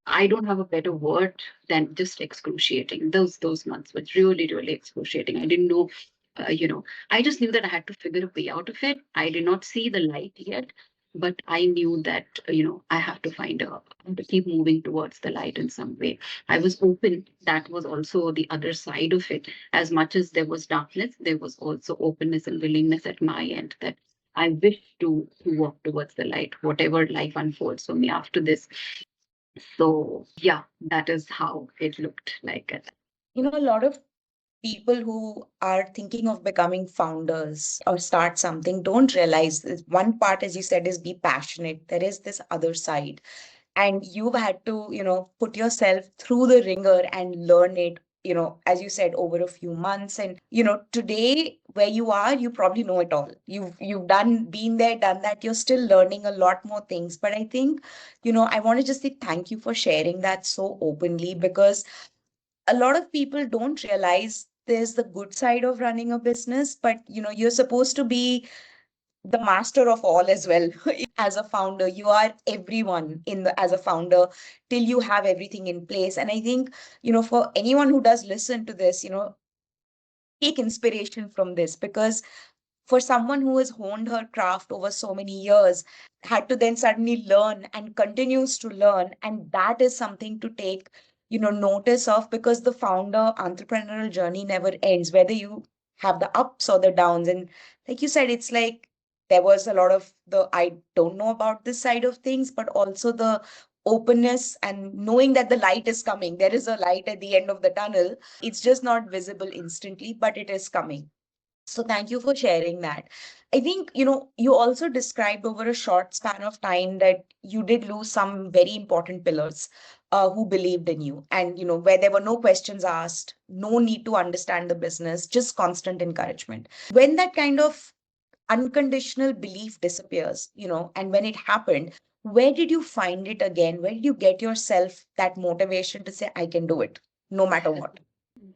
I don't have a better word than just excruciating. Those months were really, really excruciating. I didn't know, I just knew that I had to figure a way out of it. I did not see the light yet, but I knew that, I have to I have to keep moving towards the light in some way. I was open. That was also the other side of it. As much as there was darkness, there was also openness and willingness at my end, that I wish to walk towards the light, whatever life unfolds for me after this. So yeah, that is how it looked like. A lot of people who are thinking of becoming founders or start something don't realize this. One part, as you said, is be passionate. There is this other side. And you've had to, put yourself through the ringer and learn it, as you said, over a few months. And, today where you are, you probably know it all. You've been there, done that. You're still learning a lot more things. But I think, I want to just say thank you for sharing that so openly, because a lot of people don't realize there's the good side of running a business, but you're supposed to be the master of all as well. As a founder, you are everyone as a founder till you have everything in place. And I think, for anyone who does listen to this, take inspiration from this, because for someone who has honed her craft over so many years, had to then suddenly learn and continues to learn. And that is something to take, notice of, because the founder entrepreneurial journey never ends, whether you have the ups or the downs. And like you said, it's like there was a lot of the I don't know about this side of things, but also the openness and knowing that the light is coming. There is a light at the end of the tunnel. It's just not visible instantly, but it is coming. So thank you for sharing that. I think, you also described over a short span of time that you did lose some very important pillars who believed in you, and, where there were no questions asked, no need to understand the business, just constant encouragement. When that kind of unconditional belief disappears, and when it happened, where did you find it again? Where did you get yourself that motivation to say, I can do it no matter what?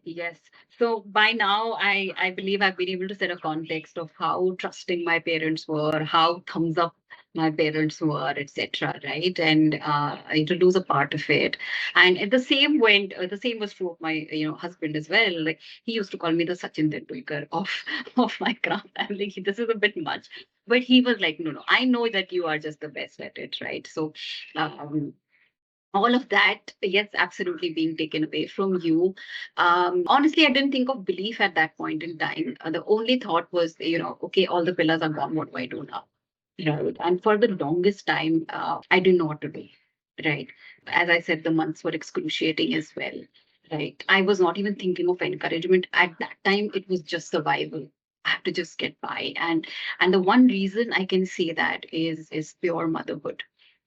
Yes. So by now, I believe I've been able to set a context of how trusting my parents were, how thumbs up my parents were, etc. Right, and I introduce a part of it, and the same was true of my husband as well. Like, he used to call me the Sachin Tendulkar of of my craft. I'm like, this is a bit much, but he was like, no, no, I know that you are just the best at it, right? So. Um, all of that, yes, absolutely being taken away from you. Honestly, I didn't think of belief at that point in time. The only thought was, okay, all the pillars are gone. What do I do now? Right. And for the longest time, I didn't know what to do. Right. As I said, the months were excruciating as well. Right. I was not even thinking of encouragement at that time. It was just survival. I have to just get by. And the one reason I can say that is pure motherhood.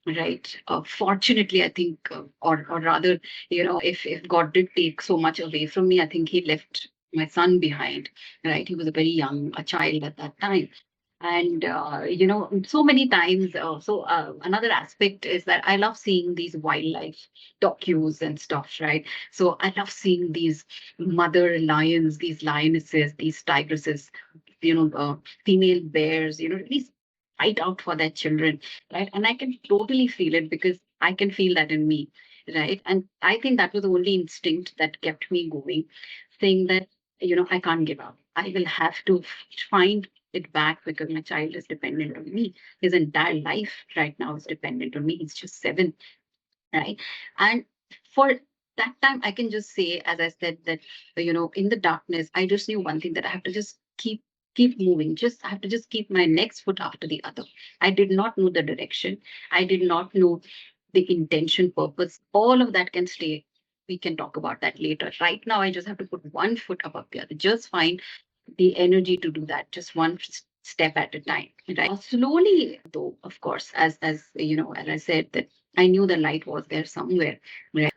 Right. Fortunately, I think, or rather, if God did take so much away from me, I think He left my son behind. Right. He was a very young a child at that time, and so many times. Another aspect is that I love seeing these wildlife docus and stuff, right? So I love seeing these mother lions, these lionesses, these tigresses, female bears, really fight out for their children, right? And I can totally feel it because I can feel that in me, right? And I think that was the only instinct that kept me going, saying that, I can't give up. I will have to find it back because my child is dependent on me. His entire life right now is dependent on me. He's just 7, right? And for that time, I can just say, as I said, that in the darkness, I just knew one thing, that I have to just keep moving. Just I have to just keep my next foot after the other. I did not know the direction. I did not know the intention, purpose. All of that can stay. We can talk about that later. Right now, I just have to put one foot above the other. Just find the energy to do that, just one step at a time, right? Slowly, though, of course, as I said, that I knew the light was there somewhere, right?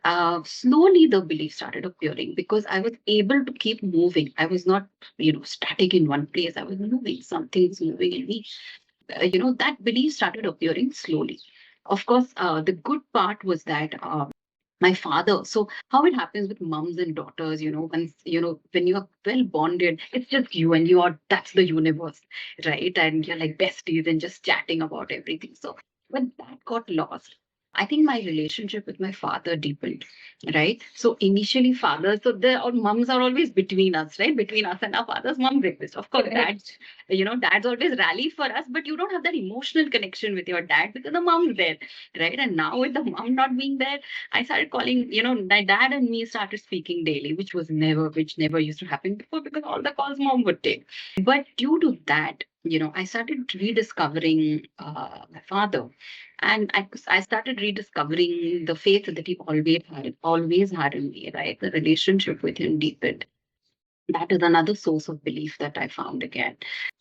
Slowly the belief started appearing because I was able to keep moving. I was not static in one place. I was moving. Something was moving in me. That belief started appearing slowly. Of course, the good part was that my father. So how it happens with moms and daughters, once when you are well bonded, it's just you and you are, that's the universe, right? And you're like besties and just chatting about everything. So when that got lost, I think my relationship with my father deepened, right? So initially fathers, so the or moms are always between us, right? Between us and our fathers, moms exist. Of course, dads, dads always rally for us, but you don't have that emotional connection with your dad because the mom's there, right? And now with the mom not being there, I started calling, my dad and me started speaking daily, which never used to happen before because all the calls mom would take. But due to that, I started rediscovering my father. And I started rediscovering the faith that he always had in me, right? The relationship with him deepened. That is another source of belief that I found again.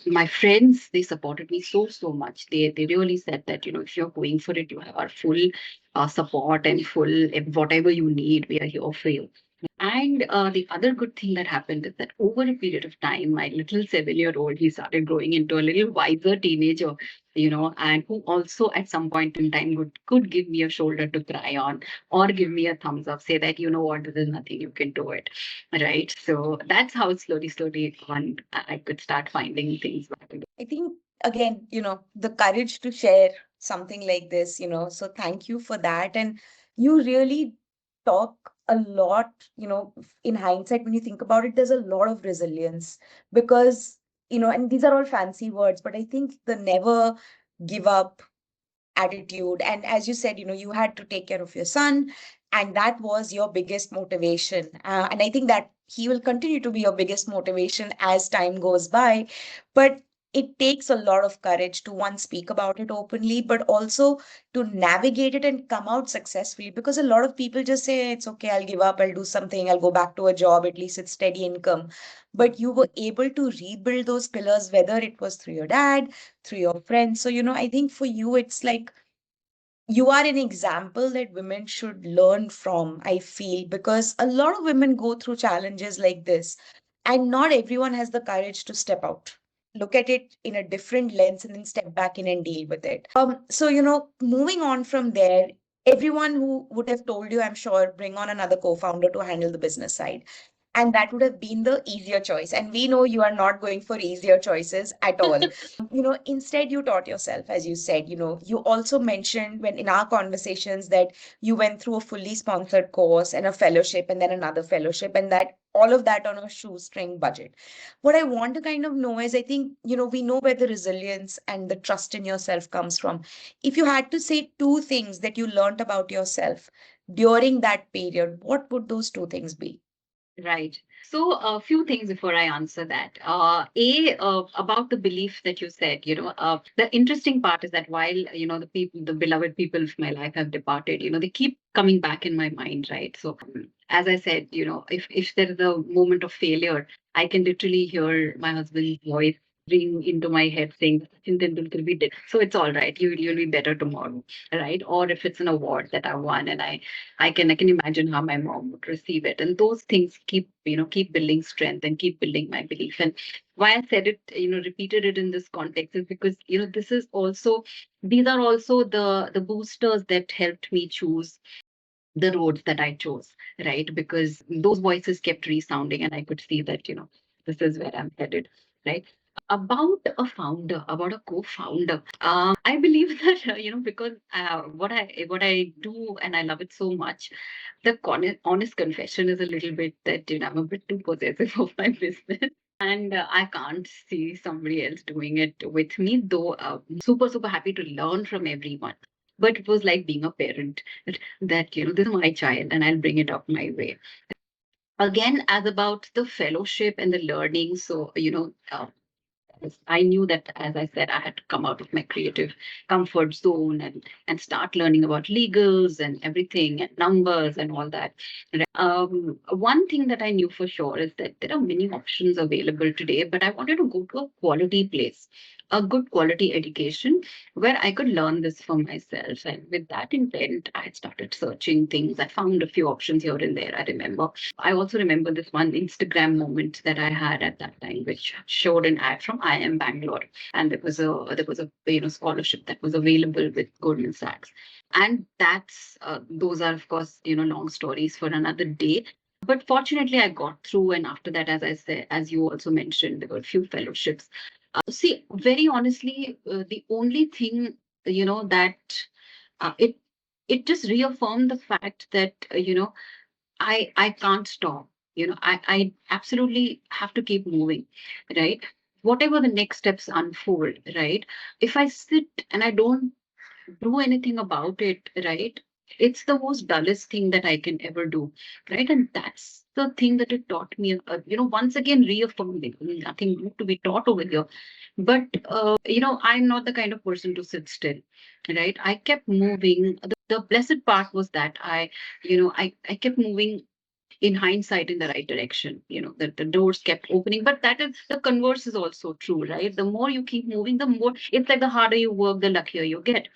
My friends, they supported me so much. They really said that, if you're going for it, you have our full support and full whatever you need, we are here for you. And the other good thing that happened is that over a period of time, my little 7-year-old, he started growing into a little wiser teenager, and who also at some point in time could give me a shoulder to cry on or give me a thumbs up, say that, what, there's nothing, you can do it. Right. So that's how slowly on I could start finding things back again. I think, again, the courage to share something like this, so thank you for that. And you really talk a lot, in hindsight, when you think about it, there's a lot of resilience because, and these are all fancy words, but I think the never give up attitude. And as you said, you had to take care of your son, and that was your biggest motivation. And I think that he will continue to be your biggest motivation as time goes by. But it takes a lot of courage to one speak about it openly, but also to navigate it and come out successfully. Because a lot of people just say, it's okay, I'll give up, I'll do something, I'll go back to a job, at least it's steady income. But you were able to rebuild those pillars, whether it was through your dad, through your friends. So, I think for you, it's like you are an example that women should learn from, I feel, because a lot of women go through challenges like this, and not everyone has the courage to step out, look at it in a different lens, and then step back in and deal with it. So, moving on from there, everyone who would have told you, I'm sure, bring on another co founder to handle the business side. And that would have been the easier choice. And we know you are not going for easier choices at all. Instead you taught yourself, as you said. You also mentioned when in our conversations that you went through a fully sponsored course and a fellowship and then another fellowship, and that all of that on a shoestring budget. What I want to kind of know is, I think, we know where the resilience and the trust in yourself comes from. If you had to say two things that you learned about yourself during that period, what would those two things be? Right. So, a few things before I answer that. About the belief that you said, the interesting part is that while, the people, the beloved people of my life have departed, they keep coming back in my mind, right? So, as I said, if there is a moment of failure, I can literally hear my husband's voice ring into my head saying, Sachin Tendulkar, we did. So it's all right. You'll be better tomorrow, right? Or if it's an award that I won and I can imagine how my mom would receive it. And those things keep building strength and keep building my belief. And why I said it, repeated it in this context is because, these are also the boosters that helped me choose the roads that I chose, right? Because those voices kept resounding and I could see that, this is where I'm headed, right? About a co-founder, I believe that, because what I do and I love it so much, the honest confession is a little bit that, I'm a bit too possessive of my business. And I can't see somebody else doing it with me, though super, super happy to learn from everyone. But it was like being a parent that, this is my child and I'll bring it up my way. Again, as about the fellowship and the learning. So, I knew that, as I said, I had to come out of my creative comfort zone and start learning about legals and everything and numbers and all that. One thing that I knew for sure is that there are many options available today, but I wanted to go to a quality place, a good quality education where I could learn this for myself. And with that intent, I started searching things. I found a few options here and there. I remember. I also remember this one Instagram moment that I had at that time, which showed an ad from IIM Bangalore, and there was a scholarship that was available with Goldman Sachs, and those are of course long stories for another day. But fortunately, I got through, and after that, as I said, as you also mentioned, there were a few fellowships. See, very honestly, the only thing that it just reaffirmed the fact that I can't stop. I absolutely have to keep moving, right? Whatever the next steps unfold, right? If I sit and I don't do anything about it, right? It's the most dullest thing that I can ever do, right? And that's the thing that it taught me. Once again, reaffirming nothing new to be taught over here. But, I'm not the kind of person to sit still, right? I kept moving. The blessed part was that I kept moving in hindsight in the right direction, that the doors kept opening. But that is the converse is also true, right? The more you keep moving, the more it's like the harder you work, the luckier you get.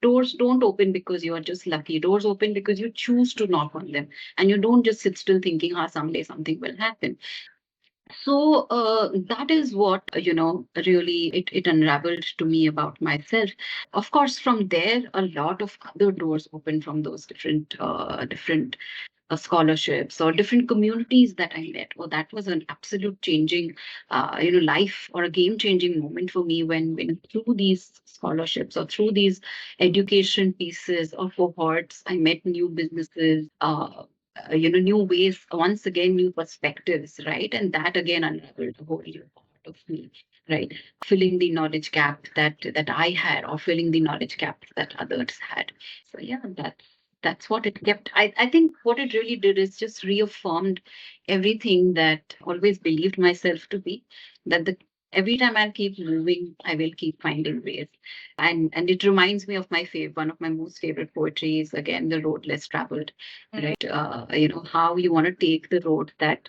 Doors don't open because you are just lucky. Doors open because you choose to knock on them, and you don't just sit still thinking, someday something will happen. So that is what really it unraveled to me about myself. Of course, from there a lot of other doors open from those different scholarships or different communities that I met. Well, that was an absolute changing, life or a game changing moment for me when through these scholarships or through these education pieces or cohorts, I met new businesses. New ways, once again, new perspectives, right? And that again unraveled a whole new part of me, right? Filling the knowledge gap that I had, or filling the knowledge gap that others had. So yeah, that's what it kept. I think what it really did is just reaffirmed everything that I always believed myself to be, that the every time I'll keep moving, I will keep finding ways. And it reminds me of one of my most favorite poetries, again, The Road Less Traveled, right? How you want to take the road that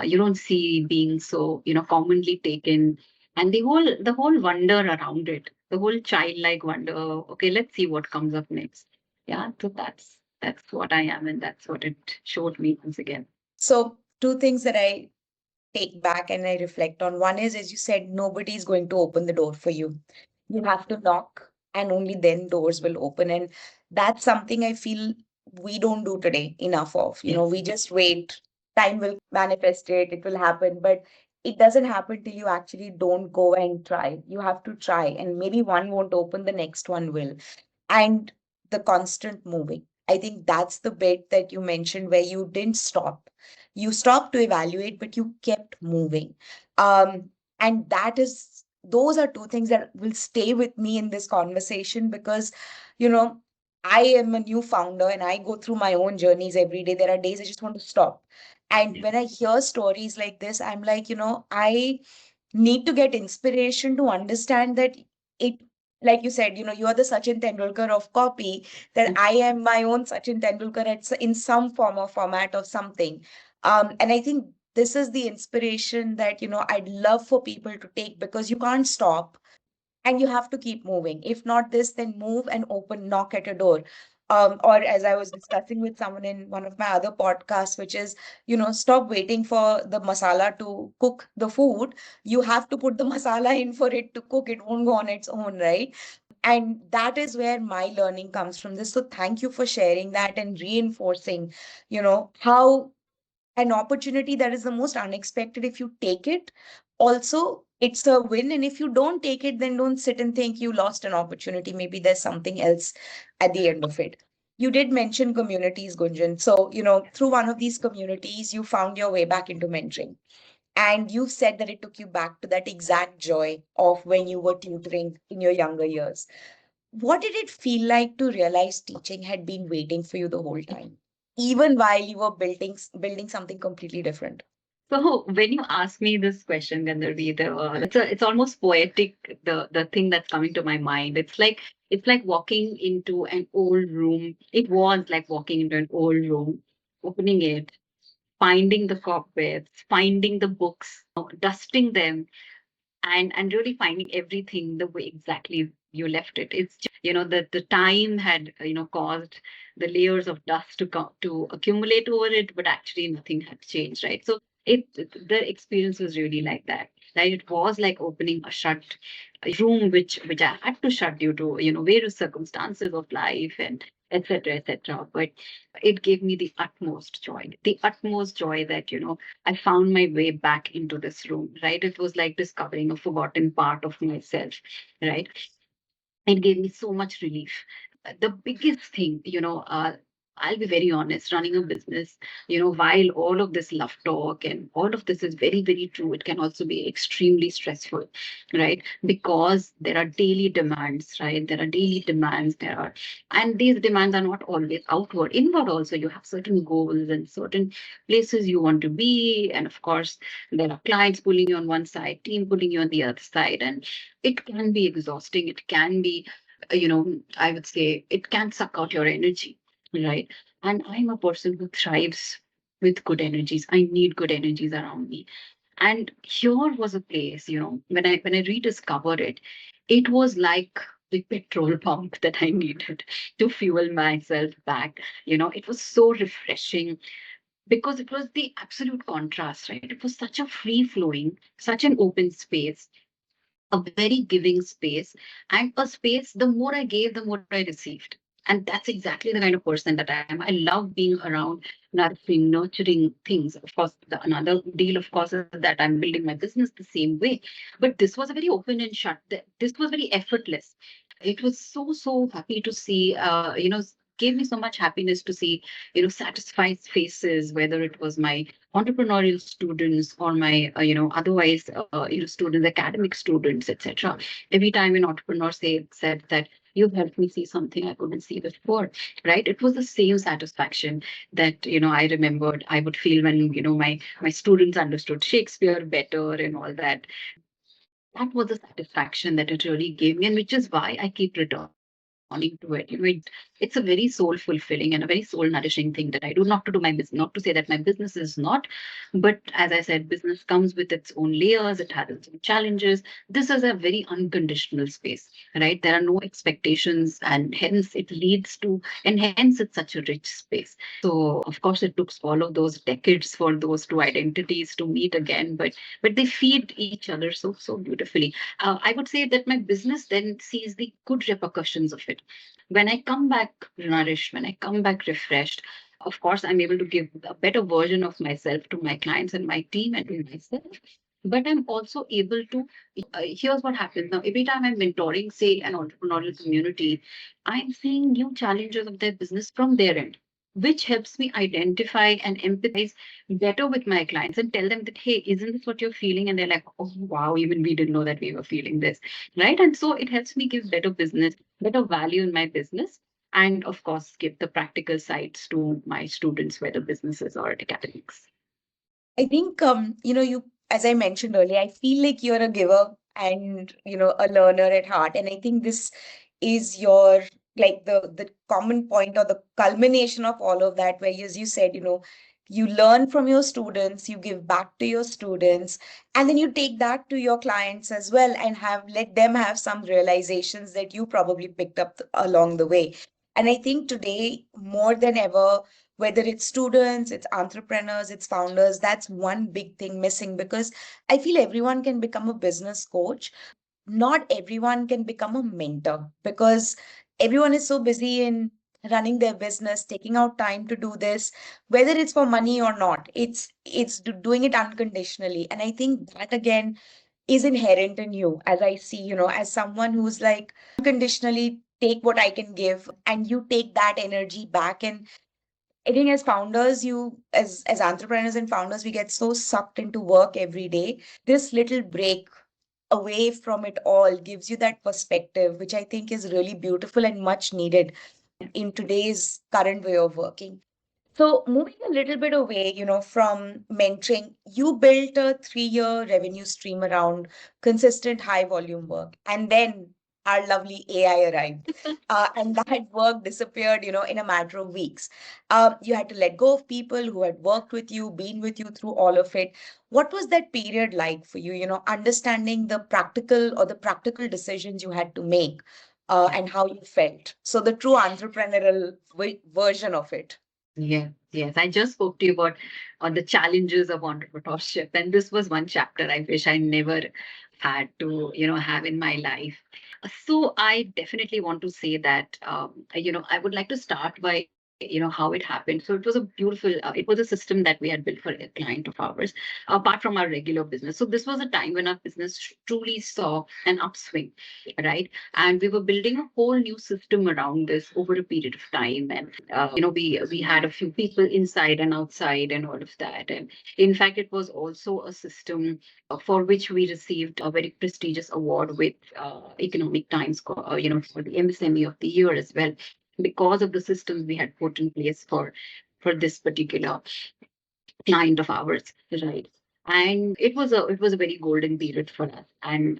you don't see being so, commonly taken. And the whole wonder around it, the whole childlike wonder, okay, let's see what comes up next. Yeah, so that's what I am, and that's what it showed me once again. So, two things that I take back and I reflect on. One is, as you said, nobody's going to open the door for you. You have to knock, and only then doors will open. And that's something I feel we don't do today enough of. Yes. We just wait. Time will manifest it, it will happen. But it doesn't happen till you actually don't go and try. You have to try, and maybe one won't open, the next one will. And the constant moving. I think that's the bit that you mentioned where you didn't stop. You stopped to evaluate, but you kept moving. And those are two things that will stay with me in this conversation because, you know, I am a new founder and I go through my own journeys every day. There are days I just want to stop. And Yeah. when I hear stories like this, I'm like, I need to get inspiration to understand that it, like you said, you are the Sachin Tendulkar of copy, that I am my own Sachin Tendulkar in some form or format of something. And I think this is the inspiration that, I'd love for people to take, because you can't stop and you have to keep moving. If not this, then move and open, knock at a door. Or as I was discussing with someone in one of my other podcasts, which is, stop waiting for the masala to cook the food. You have to put the masala in for it to cook. It won't go on its own, right? And that is where my learning comes from this. So thank you for sharing that and reinforcing, how an opportunity that is the most unexpected, if you take it, also it's a win. And if you don't take it, then don't sit and think you lost an opportunity. Maybe there's something else at the end of it. You did mention communities, Gunjan. So, through one of these communities, you found your way back into mentoring. And you said that it took you back to that exact joy of when you were tutoring in your younger years. What did it feel like to realize teaching had been waiting for you the whole time, even while you were building something completely different? So when you ask me this question, Gandharvi, it's almost poetic. The thing that's coming to my mind, it's like walking into an old room. It was like walking into an old room, opening it, finding the cobwebs, finding the books, dusting them, and really finding everything the way exactly you left it. It's just, the time had caused the layers of dust to accumulate over it, but actually nothing had changed, right? So the experience was really like that, right? It was like opening a shut room, which I had to shut due to various circumstances of life and etc etc. But it gave me the utmost joy that I found my way back into this room, right? It was like discovering a forgotten part of myself, right? It gave me so much relief. The biggest thing, I'll be very honest, running a business, while all of this love talk and all of this is very, very true, it can also be extremely stressful, right? Because there are daily demands, right? There are daily demands, and these demands are not always outward, inward also. You have certain goals and certain places you want to be. And of course, there are clients pulling you on one side, team pulling you on the other side. And it can be exhausting. It can be, I would say it can suck out your energy, right? And I'm a person who thrives with good energies. I need good energies around me. And here was a place, when I rediscovered it, it was like the petrol pump that I needed to fuel myself back. It was so refreshing because it was the absolute contrast, right? It was such a free flowing, such an open space, a very giving space, and a space, the more I gave, the more I received. And that's exactly the kind of person that I am. I love being around nourishing, nurturing things. Of course, another deal, of course, is that I'm building my business the same way. But this was a very open and shut. This was very effortless. It was so happy to see, gave me so much happiness to see, satisfied faces, whether it was my entrepreneurial students or my otherwise students, academic students, etc. Every time an entrepreneur said that you've helped me see something I couldn't see before, right? It was the same satisfaction that I remembered I would feel when my students understood Shakespeare better and all that. That was the satisfaction that it really gave me, and which is why I keep returning to it. It's a very soul fulfilling and a very soul nourishing thing that I do, not to do my business, not to say that my business is not, but as I said, business comes with its own layers, it has its own challenges. This is a very unconditional space, right? There are no expectations, and hence it leads to, and hence it's such a rich space. So of course it took all of those decades for those two identities to meet again, but they feed each other so beautifully. I would say that my business then sees the good repercussions of it. When I come back nourished, when I come back refreshed, of course, I'm able to give a better version of myself to my clients and my team and to myself. But I'm also able to, here's what happens now. Every time I'm mentoring, say, an entrepreneurial community, I'm seeing new challenges of their business from their end, which helps me identify and empathize better with my clients and tell them that, hey, isn't this what you're feeling? And they're like, oh, wow, even we didn't know that we were feeling this, right? And so it helps me give better business, better value in my business. and of course give the practical sides to my students, whether businesses or academics. I think, you, as I mentioned earlier, I feel like you're a giver and, a learner at heart. And I think this is your, like the common point or the culmination of all of that, where, as you said, you learn from your students, you give back to your students, and then you take that to your clients as well and let them have some realizations that you probably picked up along the way. And I think today, more than ever, whether it's students, it's entrepreneurs, it's founders, that's one big thing missing, because I feel everyone can become a business coach. Not everyone can become a mentor, because everyone is so busy in running their business, taking out time to do this, whether it's for money or not. It's doing it unconditionally. And I think that again is inherent in you, as I see, as someone who's like unconditionally take what I can give, and you take that energy back. And I think as founders, as entrepreneurs and founders, we get so sucked into work every day. This little break away from it all gives you that perspective, which I think is really beautiful and much needed in today's current way of working. So moving a little bit away, from mentoring, you built a 3-year revenue stream around consistent high volume work. And then our lovely AI arrived. And that work disappeared, in a matter of weeks. You had to let go of people who had worked with you, been with you through all of it. What was that period like for you, understanding the practical decisions you had to make, and how you felt? So the true entrepreneurial version of it. Yes, yes. I just spoke to you about on the challenges of entrepreneurship, and this was one chapter I wish I never had to, have in my life. So I definitely want to say that, I would like to start by, how it happened. So it was a beautiful, it was a system that we had built for a client of ours, apart from our regular business. So this was a time when our business truly saw an upswing, right? And we were building a whole new system around this over a period of time. And we had a few people inside and outside and all of that. And in fact, it was also a system for which we received a very prestigious award with Economic Times, for the MSME of the year as well, because of the systems we had put in place for this particular client of ours, right? And it was a very golden period for us, and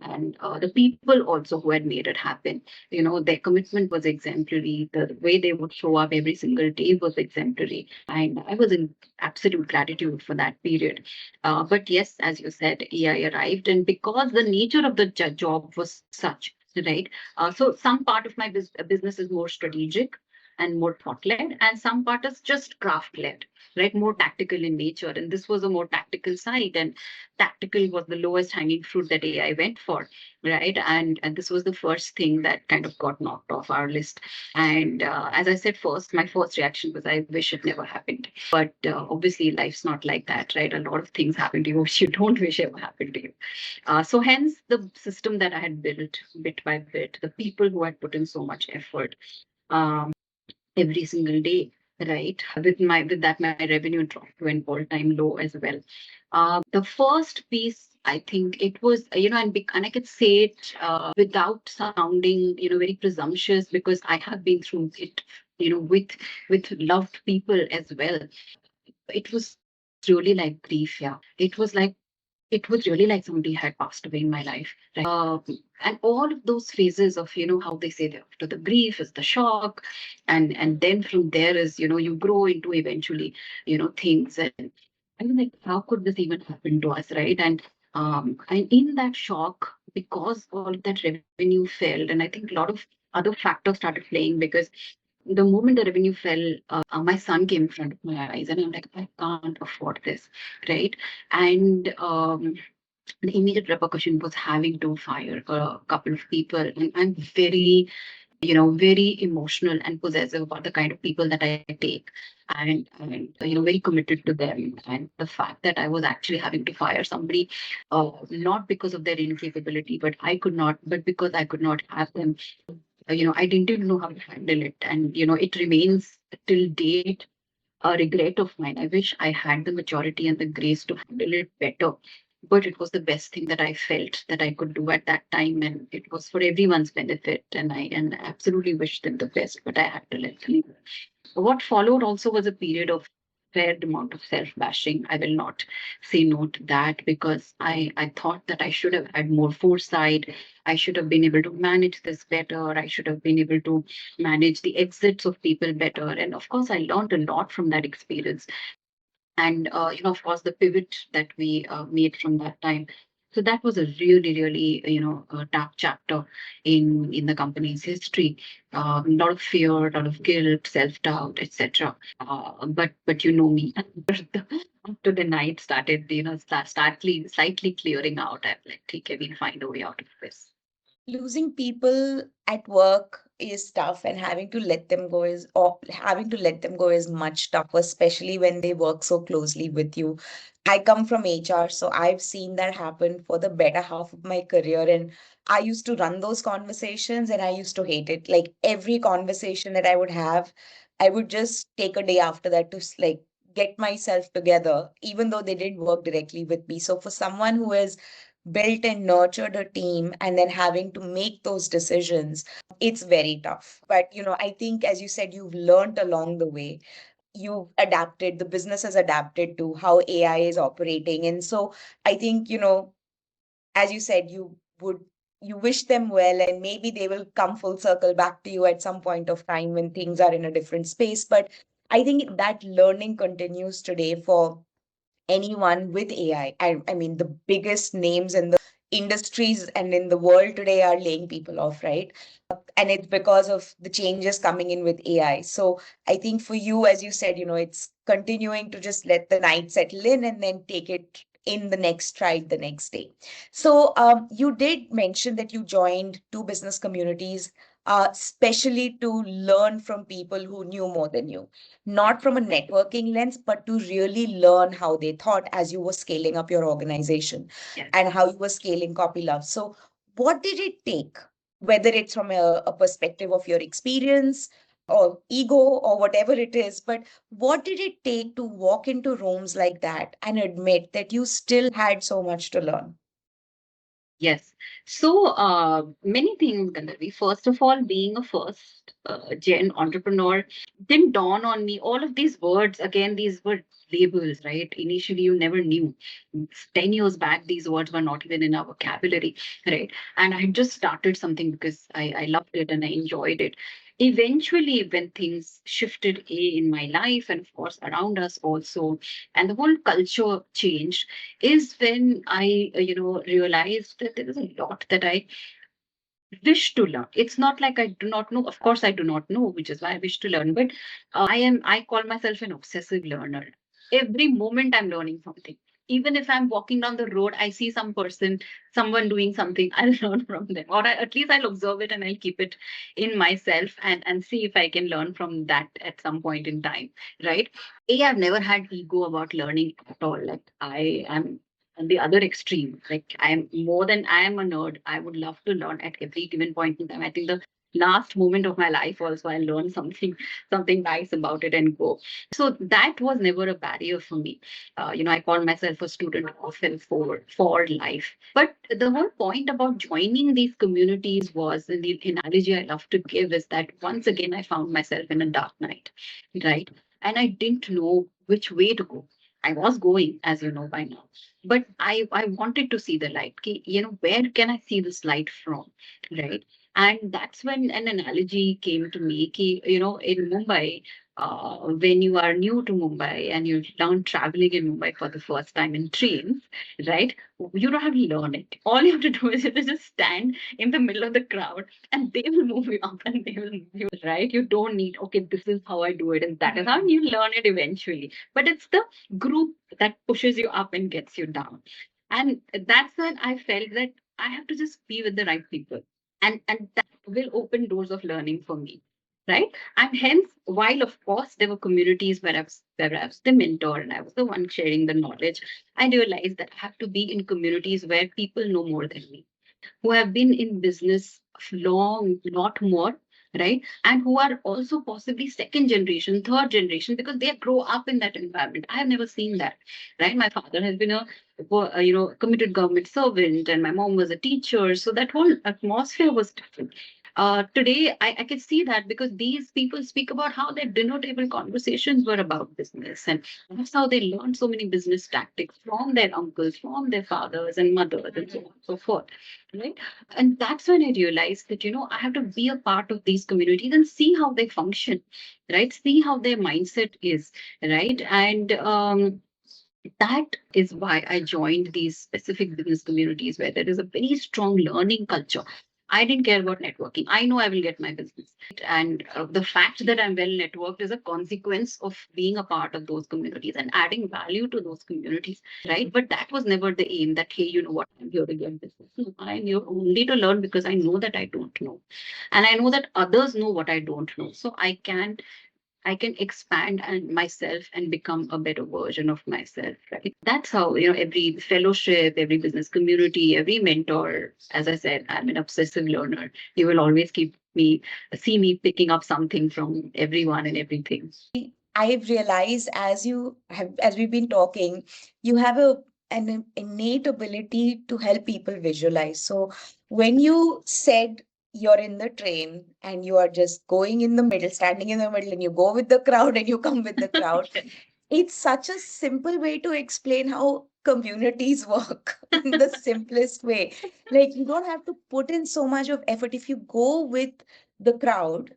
the people also who had made it happen, their commitment was exemplary. The way they would show up every single day was exemplary, and I was in absolute gratitude for that period. But yes, as you said, AI arrived, and because the nature of the job was such, right? So some part of my business is more strategic and more thought led, and some part is just craft led, right? More tactical in nature. And this was a more tactical side. And tactical was the lowest hanging fruit that AI went for, right? And this was the first thing that kind of got knocked off our list. And as I said, my first reaction was, I wish it never happened. But obviously, life's not like that, right? A lot of things happen to you which you don't wish ever happened to you. So hence the system that I had built bit by bit, the people who had put in so much effort. Um, every single day, right? With that, my revenue dropped to an all-time low as well. The first piece, I think it was, and I could say it without sounding, very presumptuous, because I have been through it, with loved people as well. It was really like grief, yeah. It was really like somebody had passed away in my life, right? And all of those phases of, how they say that after the grief is the shock, and then from there is, you grow into eventually, things. And I mean, like, how could this even happen to us, right? And in that shock, because all of that revenue fell, and I think a lot of other factors started playing, because the moment the revenue fell, my son came in front of my eyes, and I'm like, I can't afford this, right? And the immediate repercussion was having to fire a couple of people. And I'm very, very emotional and possessive about the kind of people that I take, and very committed to them. And the fact that I was actually having to fire somebody, not because of their incapability, but because I could not have them. I didn't even know how to handle it, and it remains till date a regret of mine. I wish I had the maturity and the grace to handle it better. but it was the best thing that I felt that I could do at that time, and it was for everyone's benefit. And I absolutely wished them the best, but I had to let them go. What followed also was a period of fair amount of self bashing. I will not say no to that, because I thought that I should have had more foresight. I should have been able to manage this better. I should have been able to manage the exits of people better. And of course, I learned a lot from that experience. And of course, the pivot that we made from that time. So that was a really, really, a dark chapter in the company's history. A lot of fear, a lot of guilt, self doubt, etc. But you know me, after the night started, slightly clearing out, I'm like, okay, we'll find a way out of this. Losing people at work is tough, and having to let them go is much tougher, especially when they work so closely with you. I come from HR, so I've seen that happen for the better half of my career, and I used to run those conversations and I used to hate it. Like every conversation that I would have, I would just take a day after that to like get myself together, even though they didn't work directly with me. So for someone who has built and nurtured a team and then having to make those decisions, it's very tough. But, I think, as you said, you've learned along the way. You've adapted, the business has adapted to how AI is operating. And so I think, as you said, you wish them well, and maybe they will come full circle back to you at some point of time when things are in a different space. But I think that learning continues today for anyone with AI. I mean, the biggest names in the industries and in the world today are laying people off, right? And it's because of the changes coming in with AI. So I think for you, as you said, it's continuing to just let the night settle in and then take it in the next stride the next day. So you did mention that you joined two business communities, especially to learn from people who knew more than you, not from a networking lens, but to really learn how they thought as you were scaling up your organization Yes. and how you were scaling Copylove. So, what did it take, whether it's from a perspective of your experience or ego or whatever it is, but what did it take to walk into rooms like that and admit that you still had so much to learn? Yes. So many things, Gandharvi. First of all, being a first gen entrepreneur didn't dawn on me. All of these words, again, these were labels, right? Initially, you never knew. 10 years back, these words were not even in our vocabulary, right? And I had just started something because I loved it and I enjoyed it. Eventually, when things shifted in my life and, of course, around us also, and the whole culture changed, is when I, realized that there is a lot that I wish to learn. It's not like I do not know. Of course, I do not know, which is why I wish to learn. But I call myself an obsessive learner. Every moment I'm learning something. Even if I'm walking down the road, I see someone doing something, I'll learn from them. Or at least I'll observe it and I'll keep it in myself and see if I can learn from that at some point in time. Right. I've never had ego about learning at all. Like I am on the other extreme. Like I am a nerd. I would love to learn at every given point in time. I think the last moment of my life also I learn something nice about it and go. So that was never a barrier for me. I call myself a student often for life. But the whole point about joining these communities was, and the analogy I love to give is that once again I found myself in a dark night, right? And I didn't know which way to go. I was going, as you know by now, but I wanted to see the light. Where can I see this light from, right? And that's when an analogy came to me. In Mumbai, when you are new to Mumbai and you're down traveling in Mumbai for the first time in trains, right? You don't have to learn it. All you have to do is you just stand in the middle of the crowd and they will move you up and they will move you, right? You don't need, okay, this is how I do it and that is how you learn it eventually. But it's the group that pushes you up and gets you down. And that's when I felt that I have to just be with the right people. And that will open doors of learning for me. Right. And hence, while of course there were communities where I was the mentor and I was the one sharing the knowledge, I realized that I have to be in communities where people know more than me, who have been in business long, not more, right? And who are also possibly second generation, third generation, because they grow up in that environment. I have never seen that, right? My father has been committed government servant, and my mom was a teacher, so that whole atmosphere was different. Today, I can see that because these people speak about how their dinner table conversations were about business, and that's how they learned so many business tactics from their uncles, from their fathers and mothers, and so on and so forth, right? And that's when I realized that, I have to be a part of these communities and see how they function, right? See how their mindset is, right? And that is why I joined these specific business communities where there is a very strong learning culture. I didn't care about networking. I know I will get my business. And the fact that I'm well networked is a consequence of being a part of those communities and adding value to those communities, right? But that was never the aim that, hey, you know what, I'm here to get business. No, I'm here only to learn because I know that I don't know. And I know that others know what I don't know. So I can expand and myself and become a better version of myself, right? That's how, every fellowship, every business community, every mentor, as I said, I'm an obsessive learner. You will always see me picking up something from everyone and everything. I've realized as we've been talking, you have an innate ability to help people visualize. So when you said you're in the train and you are just going in the middle, standing in the middle, and you go with the crowd and you come with the crowd, it's such a simple way to explain how communities work in the simplest way. Like you don't have to put in so much of effort. If you go with the crowd,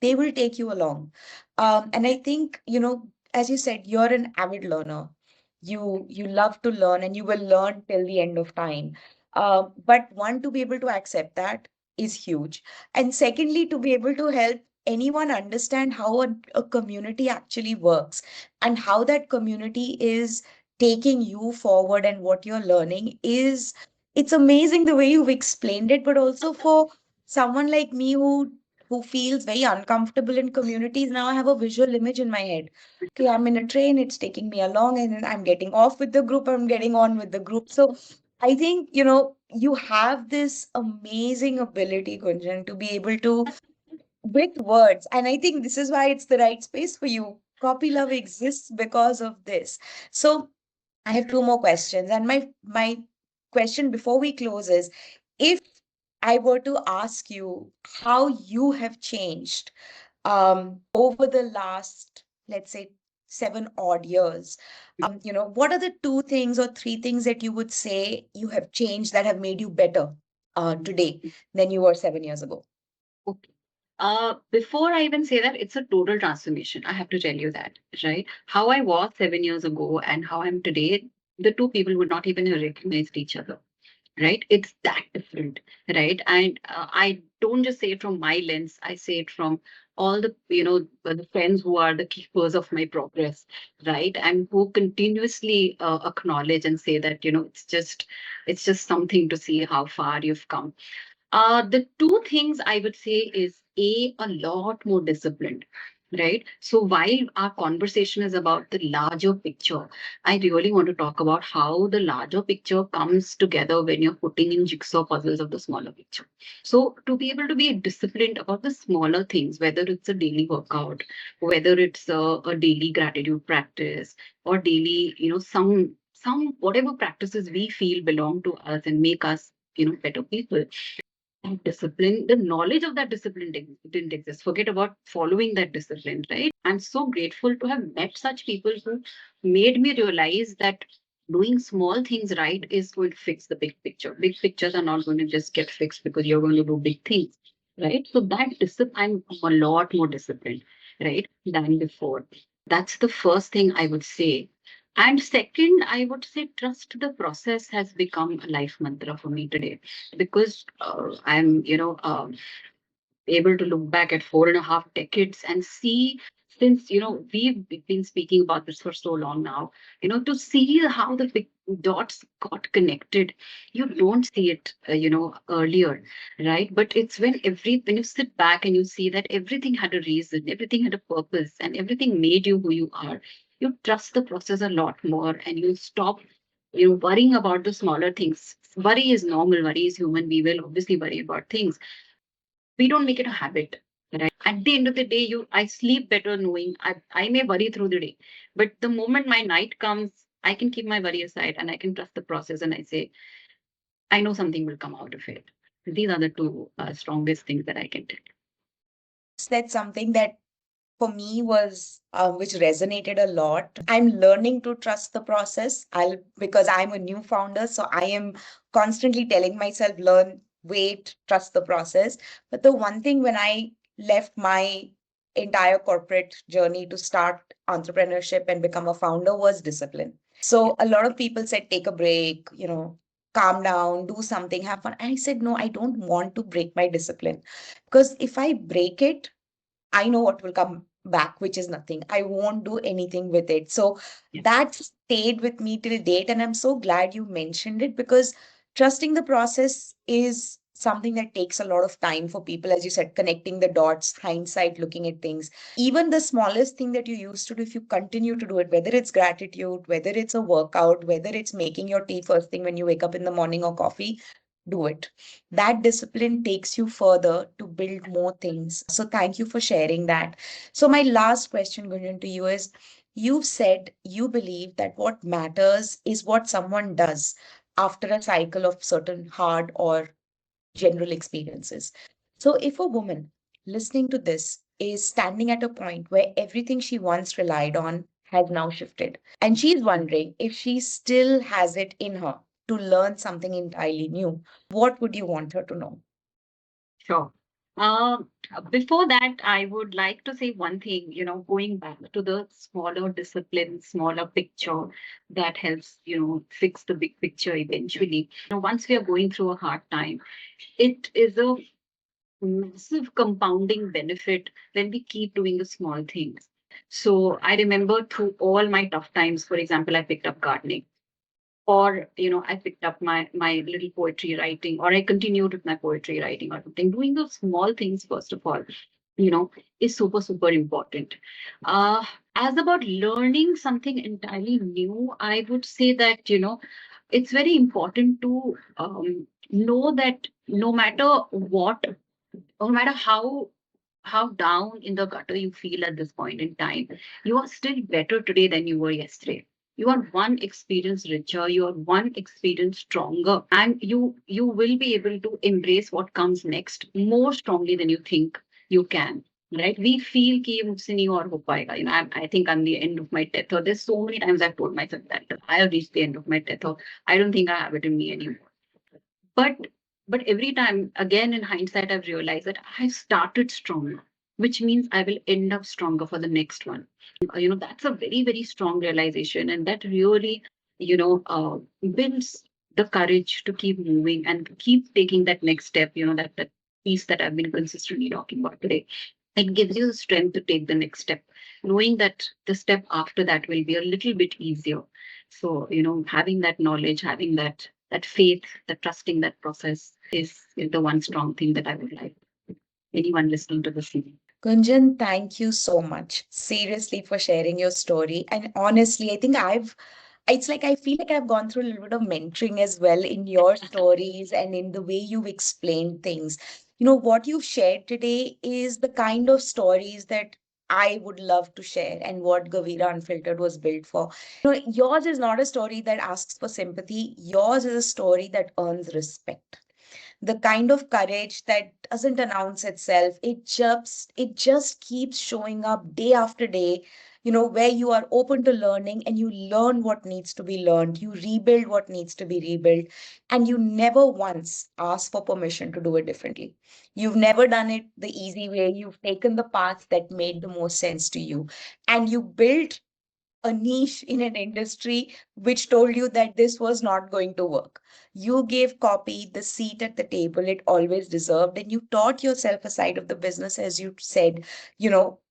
they will take you along. And I think, as you said, you're an avid learner. You love to learn and you will learn till the end of time. But one, to be able to accept that is huge. And secondly, to be able to help anyone understand how a community actually works and how that community is taking you forward and what you're learning is it's amazing the way you've explained it, but also for someone like me who feels very uncomfortable in communities. Now I have a visual image in my head. Okay, I'm in a train, it's taking me along, and then I'm getting off with the group, I'm getting on with the group. So I think, you have this amazing ability, Gunjan, to be able to, with words, and I think this is why it's the right space for you. Copylove exists because of this. So I have two more questions. And my question before we close is, if I were to ask you how you have changed over the last, let's say, 7 odd years, what are the two things or three things that you would say you have changed that have made you better today than you were 7 years ago? Okay. Before I even say that, it's a total transformation. I have to tell you that, right? How I was 7 years ago and how I'm today, the two people would not even have recognized each other, right? It's that different, right? And I don't just say it from my lens, I say it from all the friends who are the keepers of my progress, right? And who continuously acknowledge and say that, it's just something to see how far you've come. The two things I would say is a lot more disciplined, right? So while our conversation is about the larger picture, I really want to talk about how the larger picture comes together when you're putting in jigsaw puzzles of the smaller picture. So to be able to be disciplined about the smaller things, whether it's a daily workout, whether it's a daily gratitude practice, or daily, some whatever practices we feel belong to us and make us, better people, and discipline, the knowledge of that discipline didn't exist. Forget about following that discipline, right? I'm so grateful to have met such people who made me realize that doing small things right is going to fix the big picture. Big pictures are not going to just get fixed because you're going to do big things, right? So that discipline, I'm a lot more disciplined, right, than before. That's the first thing I would say. And second, I would say trust the process has become a life mantra for me today because I'm, able to look back at 4.5 decades and see, since we've been speaking about this for so long now, to see how the big dots got connected. You don't see it earlier, right? But it's when you sit back and you see that everything had a reason, everything had a purpose, and everything made you who you are, you trust the process a lot more, and you stop worrying about the smaller things. Worry is normal, worry is human, we will obviously worry about things, We don't make it a habit, right? At the end of the day, I sleep better knowing I may worry through the day, but the moment my night comes, I can keep my worry aside and I can trust the process, and I say, I know something will come out of it. These are the two strongest things that I can tell. Said something that for me was which resonated a lot. I'm learning to trust the process. I'll because I'm a new founder, so I am constantly telling myself, learn, wait, trust the process. But the one thing when I left my entire corporate journey to start entrepreneurship and become a founder was discipline. Yeah. So a lot of people said, take a break, calm down, do something, have fun. And I said, no, I don't want to break my discipline because if I break it, I know what will come back, which is nothing. I won't do anything with it. So Yeah. that stayed with me till date. And I'm so glad you mentioned it because trusting the process is something that takes a lot of time for people. As you said, connecting the dots, hindsight, looking at things. Even the smallest thing that you used to do, if you continue to do it, whether it's gratitude, whether it's a workout, whether it's making your tea first thing when you wake up in the morning or coffee, do it. That discipline takes you further to build more things. So thank you for sharing that. So my last question, Gunjan, to you is, you've said you believe that what matters is what someone does after a cycle of certain hard or general experiences. So if a woman listening to this is standing at a point where everything she once relied on has now shifted, and she's wondering if she still has it in her to learn something entirely new, what would you want her to know? Sure. Um, Before that, I would like to say one thing, going back to the smaller discipline, smaller picture that helps, fix the big picture eventually. Once we are going through a hard time, it is a massive compounding benefit when we keep doing the small things. So I remember through all my tough times, for example, I picked up gardening, or I picked up my little poetry writing, or I continued with my poetry writing or something. Doing those small things, first of all, you know is super super important. uh as about learning something entirely new, I would say that it's very important to know that no matter what, no matter how down in the gutter you feel at this point in time, you are still better today than you were yesterday. You are one experience richer, you are one experience stronger, and you will be able to embrace what comes next more strongly than you think you can. Right? We feel कि ये मुझसे नहीं और हो पाएगा. I think I'm the end of my tether. There's so many times I've told myself that I have reached the end of my tether. I don't think I have it in me anymore. But every time, again in hindsight, I've realized that I started strong, which means I will end up stronger for the next one. That's a very, very strong realization. And that really, builds the courage to keep moving and keep taking that next step, that piece that I've been consistently talking about today. It gives you the strength to take the next step, knowing that the step after that will be a little bit easier. So, having that knowledge, having that faith, that trusting that process is the one strong thing that I would like anyone listening to this. Gunjan, thank you so much, seriously, for sharing your story. And honestly, I think it's like I feel like I've gone through a little bit of mentoring as well in your stories and in the way you've explained things. What you've shared today is the kind of stories that I would love to share and what Gavira Unfiltered was built for. Yours is not a story that asks for sympathy, yours is a story that earns respect, the kind of courage that doesn't announce itself. It just keeps showing up day after day, where you are open to learning and you learn what needs to be learned, you rebuild what needs to be rebuilt, and you never once ask for permission to do it differently. You've never done it the easy way. You've taken the path that made the most sense to you, and you built a niche in an industry which told you that this was not going to work. You gave copy the seat at the table it always deserved, and you taught yourself a side of the business, as you said,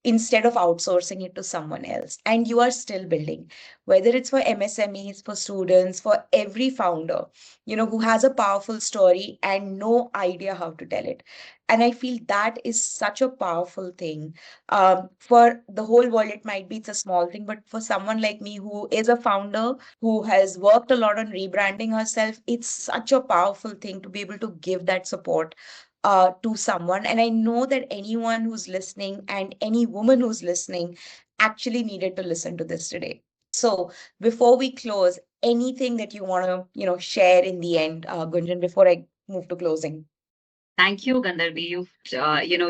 instead of outsourcing it to someone else. And you are still building, whether it's for MSMEs, for students, for every founder, who has a powerful story and no idea how to tell it. And I feel that is such a powerful thing. For the whole world, it might be it's a small thing, but for someone like me who is a founder, who has worked a lot on rebranding herself, it's such a powerful thing to be able to give that support to someone. And I know that anyone who's listening and any woman who's listening actually needed to listen to this today. So before we close, anything that you want to, share in the end, Gunjan, before I move to closing? Thank you, Gandharvi.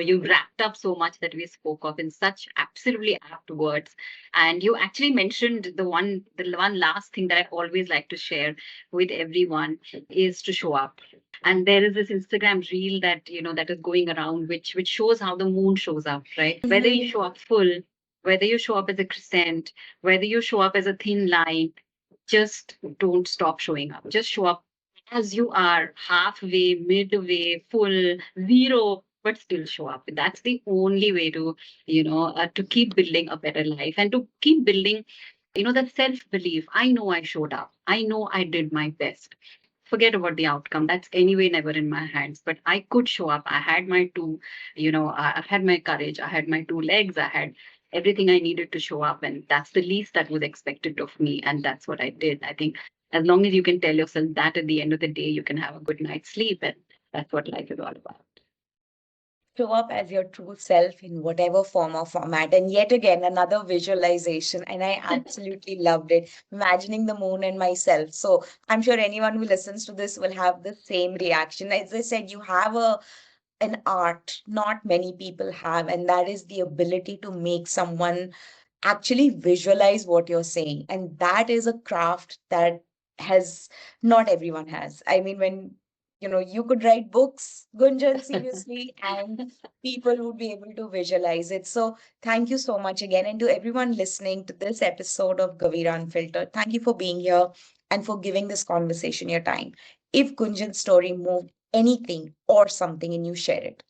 You've wrapped up so much that we spoke of in such absolutely apt words. And you actually mentioned the one last thing that I always like to share with everyone is to show up. And there is this Instagram reel that is going around, which shows how the moon shows up, right? Whether you show up full, whether you show up as a crescent, whether you show up as a thin line, just don't stop showing up. Just show up as you are, halfway, midway, full, zero, but still show up. That's the only way to keep building a better life and to keep building, that self belief. I know I showed up. I know I did my best. Forget about the outcome. That's anyway never in my hands. But I could show up. I had my I had my courage. I had my two legs. I had everything I needed to show up. And that's the least that was expected of me. And that's what I did. I think as long as you can tell yourself that at the end of the day, you can have a good night's sleep. And that's what life is all about. Show up as your true self in whatever form or format. And yet again, another visualization. And I absolutely loved it. Imagining the moon and myself. So I'm sure anyone who listens to this will have the same reaction. As I said, you have an art not many people have, and that is the ability to make someone actually visualize what you're saying. And that is a craft that has not everyone has. I mean, when you could write books, Gunjan, seriously, and people would be able to visualize it. So thank you so much again. And to everyone listening to this episode of Gavira Unfiltered, thank you for being here and for giving this conversation your time. If Gunjan's story moved anything or something and you share it,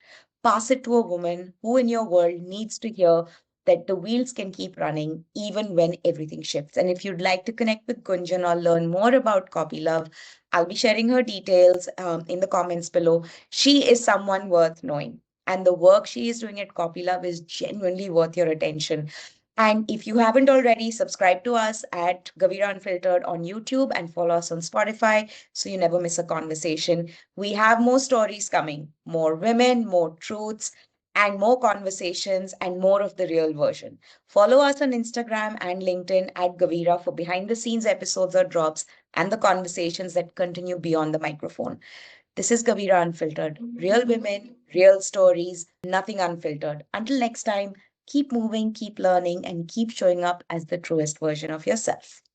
pass it to a woman who in your world needs to hear that the wheels can keep running even when everything shifts. And if you'd like to connect with Gunjan or learn more about Copylove, I'll be sharing her details in the comments below. She is someone worth knowing. And the work she is doing at Copylove is genuinely worth your attention. And if you haven't already, subscribe to us at Gavira Unfiltered on YouTube and follow us on Spotify so you never miss a conversation. We have more stories coming, more women, more truths, and more conversations and more of the real version. Follow us on Instagram and LinkedIn at Gavira for behind the scenes episodes or drops and the conversations that continue beyond the microphone. This is Gavira Unfiltered. Real women, real stories, nothing unfiltered. Until next time, keep moving, keep learning, and keep showing up as the truest version of yourself.